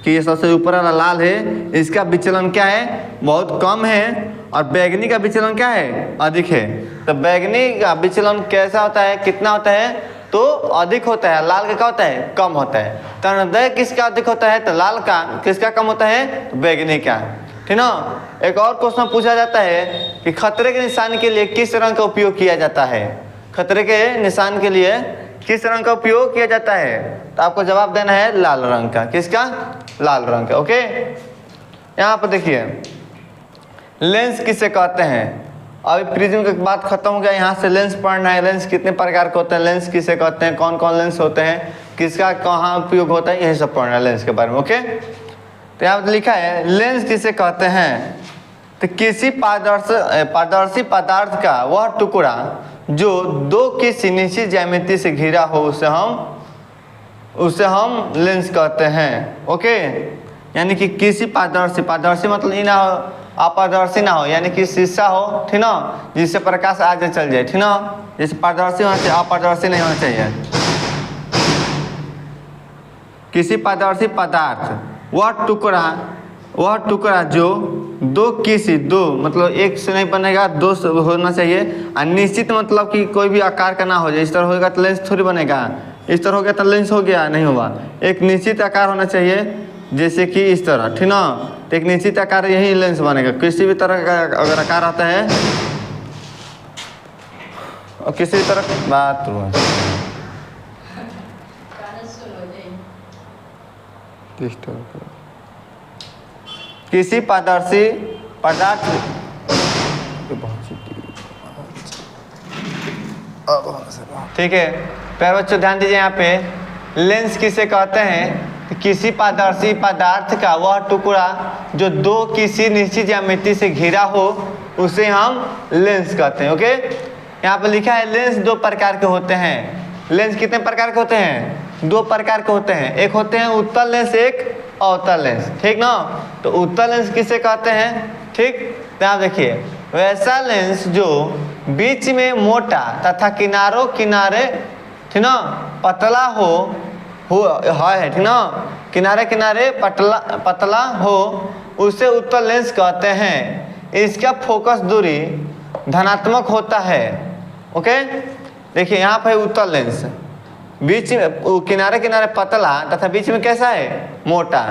कि ये सबसे ऊपर वाला लाल है, इसका विचलन क्या है? बहुत कम है। और बैगनी का विचलन क्या है? अधिक है। तो बैगनी का विचलन कैसा होता है? कितना होता है? तो अधिक होता है। लाल का क्या होता है? कम होता है। तरंगदैर्घ्य किसका अधिक होता है? तो लाल का। किसका कम होता है? तो बैगनी का, ठीक ना। एक और क्वेश्चन पूछा जाता है कि खतरे के निशान के लिए किस रंग का उपयोग किया जाता है? खतरे के निशान के लिए किस रंग का उपयोग किया जाता है? तो आपको जवाब देना है लाल रंग का। किसका? लाल रंग का। ओके, यहाँ पर देखिए लेंस किसे कहते हैं? अभी प्रिज्म की बात खत्म हो गया, यहाँ से लेंस पढ़ना है। लेंस कितने प्रकार के होते हैं, लेंस किसे कहते हैं, कौन कौन लेंस होते हैं, किसका कहाँ उपयोग होता है, यही सब पढ़ना है लेंस के बारे में। ओके, तो यहाँ पर लिखा है लेंस किसे कहते हैं? तो किसी पारदर्शी पदार्थ का वह टुकड़ा जो दो किसी निश्चित ज्यामिति से घिरा हो, उसे हम लेंस कहते हैं। ओके, यानी कि किसी पारदर्शी मतलब ये ना हो अपारदर्शी ना हो, यानी कि शीशा हो, ठीक ना, जिससे प्रकाश आगे चल जाए, ठीक ना। जैसे पारदर्शी होना चाहिए, अपारदर्शी नहीं होना चाहिए। किसी पारदर्शी पदार्थ वह टुकड़ा जो दो मतलब एक से नहीं बनेगा, दो से होना चाहिए। और निश्चित मतलब कि कोई भी आकार का ना हो जाए। इस तरह होगा तो लेंस थोड़ी बनेगा, इस तरह हो गया तो लेंस हो गया, नहीं होगा। एक निश्चित आकार होना चाहिए, जैसे कि इस तरह, ठीक ना। तो एक निश्चित आकार यही लेंस बनेगा। किसी भी तरह का अगर आकार आता है और किसी भी तरह बात किसी पारदर्शी पदार्थ, ठीक है। प्यारे बच्चों ध्यान दीजिए, यहाँ पे लेंस किसे कहते हैं? किसी पारदर्शी पदार्थ का वह टुकड़ा जो दो किसी निश्चित ज्यामिति से घिरा हो, उसे हम लेंस कहते हैं। ओके, यहाँ पे लिखा है लेंस दो प्रकार के होते हैं। लेंस कितने प्रकार के होते हैं? दो प्रकार के होते हैं। एक होते हैं उत्तल लेंस, एक अवतल लेंस, ठीक ना। तो उत्तल लेंस किसे कहते हैं? ठीक, तो आप देखिए वैसा लेंस जो बीच में मोटा तथा किनारों किनारे, ठीक ना, पतला है, ठीक ना, किनारे किनारे पतला हो, उसे उत्तल लेंस कहते हैं। इसका फोकस दूरी धनात्मक होता है। ओके, देखिए यहाँ पर उत्तल लेंस, बीच में किनारे किनारे पतला तथा बीच में कैसा है? मोटा,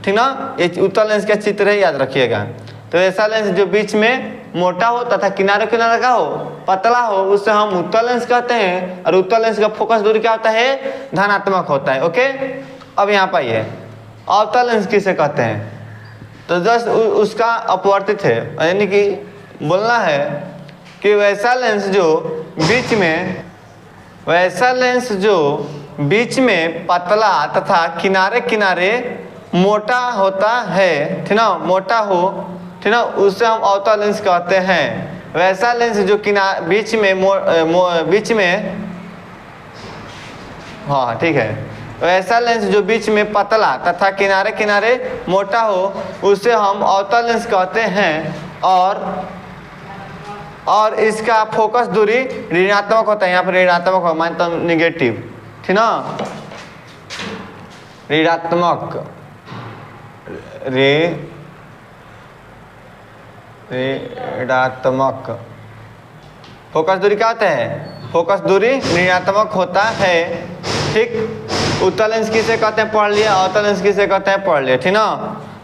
ठीक ना। ये उत्तल लेंस का चित्र है, याद रखिएगा। तो ऐसा लेंस जो बीच में मोटा हो तथा किनारे किनारे का हो, पतला हो, उससे हम उत्तल लेंस कहते हैं। और उत्तल लेंस का फोकस दूरी क्या होता है? धनात्मक होता है। ओके, अब यहाँ पर ये अवतल लेंस किसे कहते हैं? तो जस्ट उसका अपवर्तित है, यानी कि बोलना है कि वैसा लेंस जो बीच में पतला तथा किनारे किनारे मोटा होता है, ठीक ना, मोटा हो, ठीक ना, उससे हम अवतल लेंस कहते हैं। वैसा लेंस जो बीच में हाँ ठीक है, वैसा लेंस जो बीच में पतला तथा किनारे किनारे मोटा हो, उसे हम अवतल लेंस कहते हैं। और इसका फोकस दूरी ऋणात्मक होता है। यहाँ पर ऋणात्मक हो मानता निगेटिव, ठीक ना, ऋणात्मक ऋणात्मक फोकस दूरी क्या होता है? फोकस दूरी ऋणात्मक होता है, ठीक। उत्तल लेंस किसे कहते हैं पढ़ लिया, अवतल लेंस किसे कहते हैं पढ़ लिया, ठीक ना।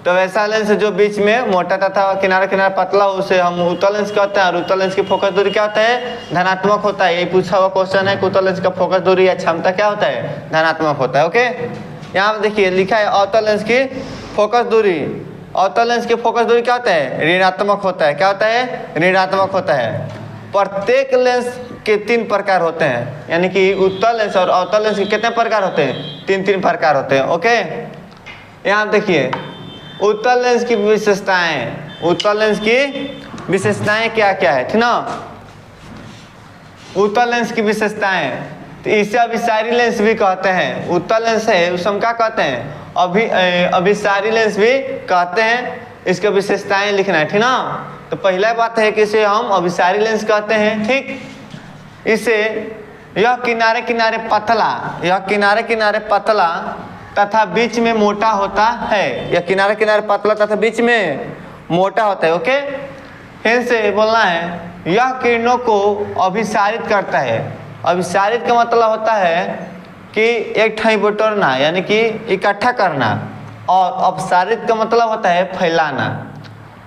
तो वैसा लेंस जो बीच में मोटा तथा किनारे किनारे पतला हो उसे हम उत्तल लेंस कहते हैं। और उत्तल लेंस की फोकस दूरी क्या होता है, धनात्मक होता है। यही पूछा हुआ क्वेश्चन है कि उत्तल लेंस का फोकस दूरी या क्षमता क्या होता है, धनात्मक होता है। ओके, यहाँ पे देखिए लिखा है अवतल लेंस की फोकस दूरी। अवतल लेंस की फोकस दूरी क्या होता है, ऋणात्मक होता है। क्या होता है, ऋणात्मक होता है। प्रत्येक लेंस के 3 प्रकार होते हैं, यानी कि उत्तल लेंस और अवतल लेंस के कितने प्रकार होते हैं, 3 प्रकार होते हैं। ओके, यहाँ देखिए उत्तल लेंस की विशेषताएं, उत्तल लेंस की विशेषताएं क्या क्या है, ठीक ना। उत्तल लेंस की विशेषताएं, तो इसे अभिसारी लेंस भी कहते हैं। उत्तल लेंस है उसे हम क्या कहते हैं, अभिसारी लेंस भी कहते हैं। इसके विशेषताएं लिखना है, ठीक ना। तो पहला बात है कि इसे हम अभिसारी लेंस कहते हैं, ठीक। इसे यह किनारे किनारे पतला, यह किनारे किनारे पतला तथा बीच में मोटा होता है। यह किनारे किनारे पतला तथा बीच में मोटा होता है। ओके, फिर से बोलना है, यह किरणों को अभिसारित करता है। अभिसारित का मतलब होता है कि एक ठाई बटोरना, यानी कि इकट्ठा करना। और अपसारित का मतलब होता है फैलाना।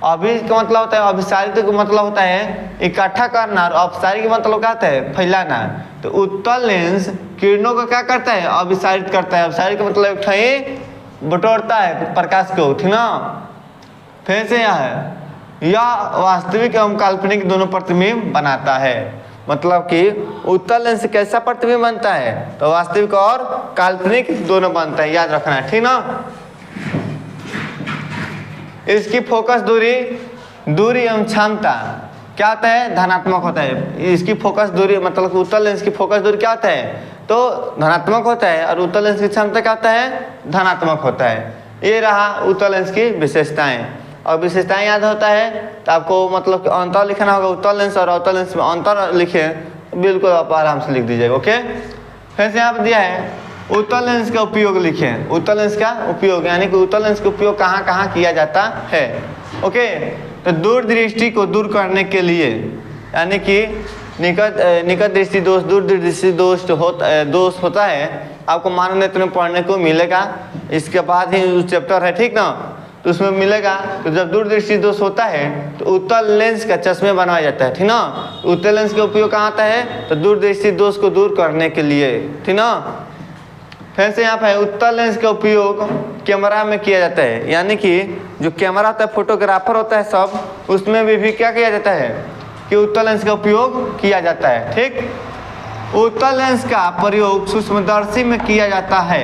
अभी का मतलब होता है, अभिसारित का मतलब होता है इकट्ठा करना, और अपसारित का मतलब क्या होता है, फैलाना। तो उत्तल लेंस किरणों को क्या करता है, अभिसारित करता है। अभिसारित का मतलब एक बटोरता है प्रकाश को, ठीक ना। फिर से यह है, यह वास्तविक एवं काल्पनिक दोनों प्रतिबिंब बनाता है। मतलब कि उत्तल लेंस कैसा प्रतिबिंब बनता है, तो वास्तविक और काल्पनिक दोनों बनता है, याद रखना है, ठीक ना। इसकी फोकस दूरी एवं क्षमता क्या होता है, धनात्मक होता है। इसकी फोकस दूरी मतलब उत्तल लेंस की फोकस दूरी क्या होता है, तो धनात्मक होता है। और उत्तल लेंस की क्षमता क्या होता है, धनात्मक होता है। ये रहा उत्तल लेंस की विशेषताएं। और विशेषताएं याद होता है तो आपको मतलब कि अंतर लिखना होगा। उत्तल लेंस और अवतल लेंस में अंतर लिखे, बिल्कुल आप आराम से लिख दीजिएगा। ओके, फिर से यहाँ पर दिया है उत्तल लेंस का उपयोग लिखें। उत्तल लेंस का उपयोग, यानी कि उत्तल लेंस का उपयोग कहाँ कहाँ किया जाता है। ओके, तो दूरदृष्टि को दूर करने के लिए, यानी कि निकट दृष्टि दोष, दूर दृष्टि दोष होता है। आपको मानव नेत्र में पढ़ने को मिलेगा, इसके बाद ही चैप्टर है, ठीक ना। तो उसमें मिलेगा। तो जब दूरदृष्टि दोष होता है तो उत्तल लेंस का चश्मे बनाया जाता है, ठीक ना। उत्तल लेंस का उपयोग कहाँ आता है, तो दूरदृष्टि दोष को दूर करने के लिए, ठीक ना। फिर से यहाँ पे उत्तल लेंस का उपयोग कैमरा में किया जाता है, यानी कि जो कैमरा होता है, फोटोग्राफर होता है सब, उसमें भी क्या किया जाता है कि उत्तल लेंस का उपयोग किया जाता है, ठीक। उत्तल लेंस का प्रयोग सूक्ष्मदर्शी में किया जाता है,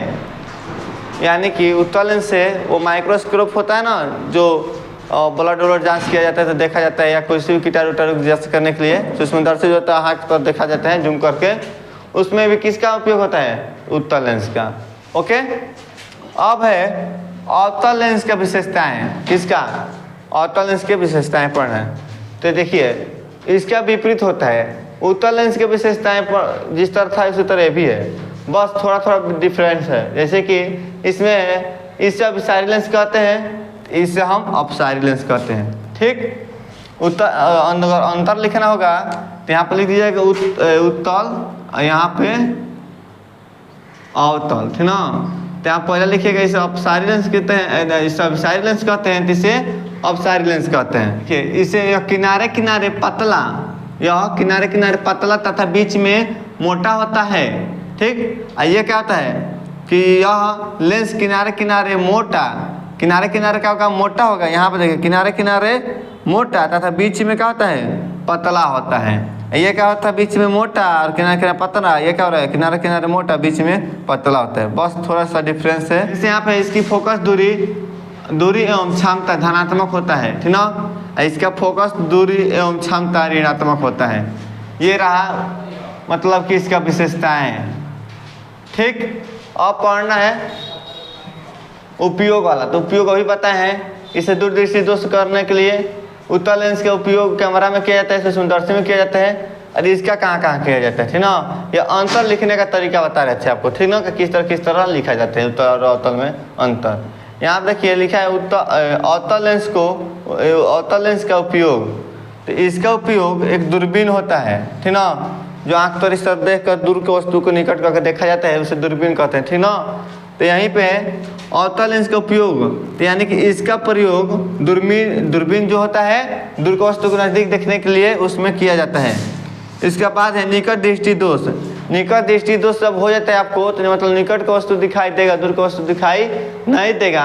यानी कि उत्तल लेंस से वो माइक्रोस्कोप होता है ना, जो ब्लड जांच किया जाता है तो देखा जाता है, या कोई सी भी कीटाणु जांच करने के लिए सूक्ष्मदर्शी जो होता है हाथ पर देखा जाता है जूम करके, उसमें भी किसका उपयोग होता है, उत्तल लेंस का। ओके, अब है अवतल लेंस का विशेषताएं। किसका, अवतल लेंस की विशेषताएं पढ़ना है। तो देखिए इसका विपरीत होता है। उत्तल लेंस की विशेषताएं जिस तरह था उसी तरह भी है, बस थोड़ा थोड़ा डिफरेंस है। जैसे कि इसमें इससे अभिसारी लेंस कहते हैं, इससे हम अपसारी लेंस कहते हैं, ठीक। अंतर लिखना होगा तो यहाँ पर लिख दीजिएगा उत्तल, यहाँ पे अवतल, ठीक ना। तो यहाँ पहले लिखिएगा इसे अपसारी लेंस कहते हैं, इसे अभिसारी लेंस कहते हैं, इसे अपसारी लेंस कहते हैं। इसे यह किनारे किनारे पतला, यह किनारे किनारे पतला तथा बीच में मोटा होता है, ठीक। ये क्या होता है कि यह लेंस किनारे किनारे मोटा, किनारे किनारे क्या होगा, मोटा होगा। यहाँ पे देखिए किनारे किनारे मोटा तथा बीच में क्या होता है, पतला होता है। ये क्या होता है, बीच में मोटा और किनारे किनारे पतला। ये क्या हो रहा है, किनारे किनारे मोटा, बीच में पतला होता है, बस थोड़ा सा डिफरेंस है। जैसे यहाँ पे इसकी फोकस दूरी एवं क्षमता धनात्मक होता है, ठीक ना। इसका फोकस दूरी एवं क्षमता ऋणात्मक होता है। ये रहा मतलब कि इसका विशेषताएं, ठीक। अब पढ़ना है उपयोग वाला। तो उपयोग अभी पता है, इसे दूरदृष्टि दोष करने के लिए उत्तल लेंस का उपयोग कैमरा में किया जाता है, सूक्ष्मदर्शी में किया जाता है। और इसका कहाँ कहाँ किया जाता है, ठीक ना। ये अंतर लिखने का तरीका बता रहे थे आपको, ठीक ना, कि किस तरह लिखा जाता है उत्तल और अवतल में अंतर। यहाँ देखिए लिखा है अवतल लेंस का उपयोग। तो इसका उपयोग एक दूरबीन होता है, ठीक ना। जो आंख तर इस तरफ देख कर दूर के वस्तु को निकट करके देखा जाता है उसे दूरबीन कहते हैं, ठीक ना। तो यहीं पे अवतल लेंस का उपयोग, तो यानी कि इसका प्रयोग दूरबीन जो होता है दूर के वस्तु को नज़दीक देखने के लिए उसमें किया जाता है। इसके बाद है निकट दृष्टि दोष। निकट दृष्टि दोष जब हो जाता है आपको, तो मतलब निकट का वस्तु दिखाई देगा, दूर का वस्तु दिखाई नहीं देगा,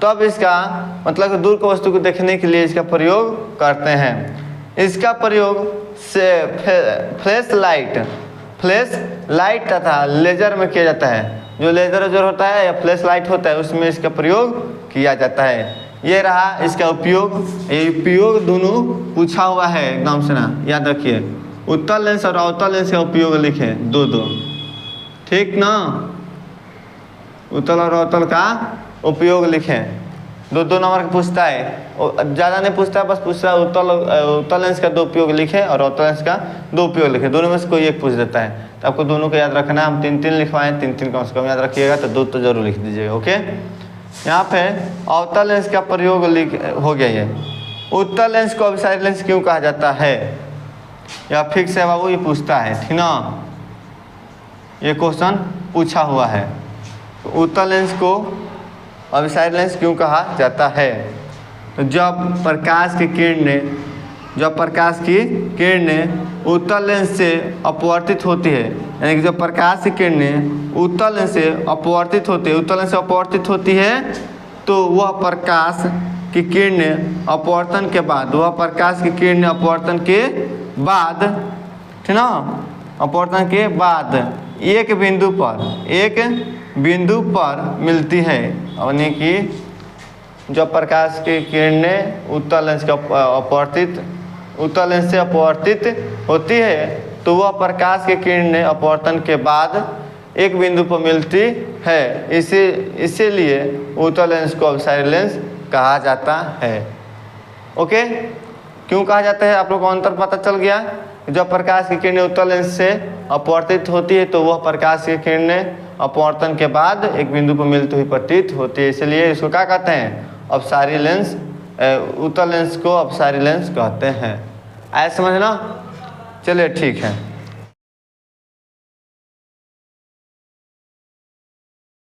तब इसका मतलब दूर का वस्तु को देखने के लिए इसका प्रयोग करते हैं। इसका प्रयोग से फ्लैश लाइट तथा लेजर में किया जाता है। जो लेजर होता है या फ्लैश लाइट होता है उसमें इसका प्रयोग किया जाता है। ये रहा इसका उपयोग। ये उपयोग दोनों पूछा हुआ है एकदम से ना, याद रखिए। उत्तल लेंस और अवतल लेंस का उपयोग लिखे दो, ठीक ना। उत्तल और अवतल का उपयोग लिखे, दो नंबर का पूछता है, ज़्यादा नहीं पूछता, बस पूछ रहा है उत्तल लेंस का 2 उपयोग लिखे और अवतल लेंस का 2 उपयोग लिखे। दोनों में से कोई एक पूछ देता है, तो आपको दोनों को याद रखना। हम 3 लिखवाएं, 3 कम से कम याद रखिएगा, तो 2 तो जरूर लिख दीजिएगा, ओके। यहाँ पे अवतल लेंस का प्रयोग हो गया है। उत्तल लेंस को अभिसारी लेंस क्यों कहा जाता है, या फिक्स है बाबू, ये पूछता है, ठीक ना। ये क्वेश्चन पूछा हुआ है। उत्तल लेंस को अभिसारी लेंस क्यों कहा जाता है, तो जब प्रकाश की किरणें उत्तल लेंस से अपवर्तित होती है, यानी कि जब प्रकाश की किरणें उत्तल लेंस से अपवर्तित होती है, तो वह प्रकाश की किरणें अपवर्तन के बाद, ठीक ना, अपवर्तन के बाद एक बिंदु पर मिलती है, यानी कि जब प्रकाश की किरणें उत्तल लेंस से अपवर्तित होती है, तो वह प्रकाश की किरणें अपवर्तन के बाद एक बिंदु पर मिलती है। इसीलिए उत्तल लेंस को अभिसारी लेंस कहा जाता है। ओके, क्यों कहा जाता है आप लोग को अंतर पता चल गया। जब प्रकाश की किरणें उत्तल लेंस से अपवर्तित होती है, तो वह प्रकाश की किरणें अपवर्तन के बाद एक बिंदु पर मिलती हुई प्रतीत होती है, इसलिए इसको क्या कहते हैं, अभिसारी लेंस। उत्तल लेंस को अभिसारी लेंस कहते हैं। ऐसा समझना, चलिए ठीक है।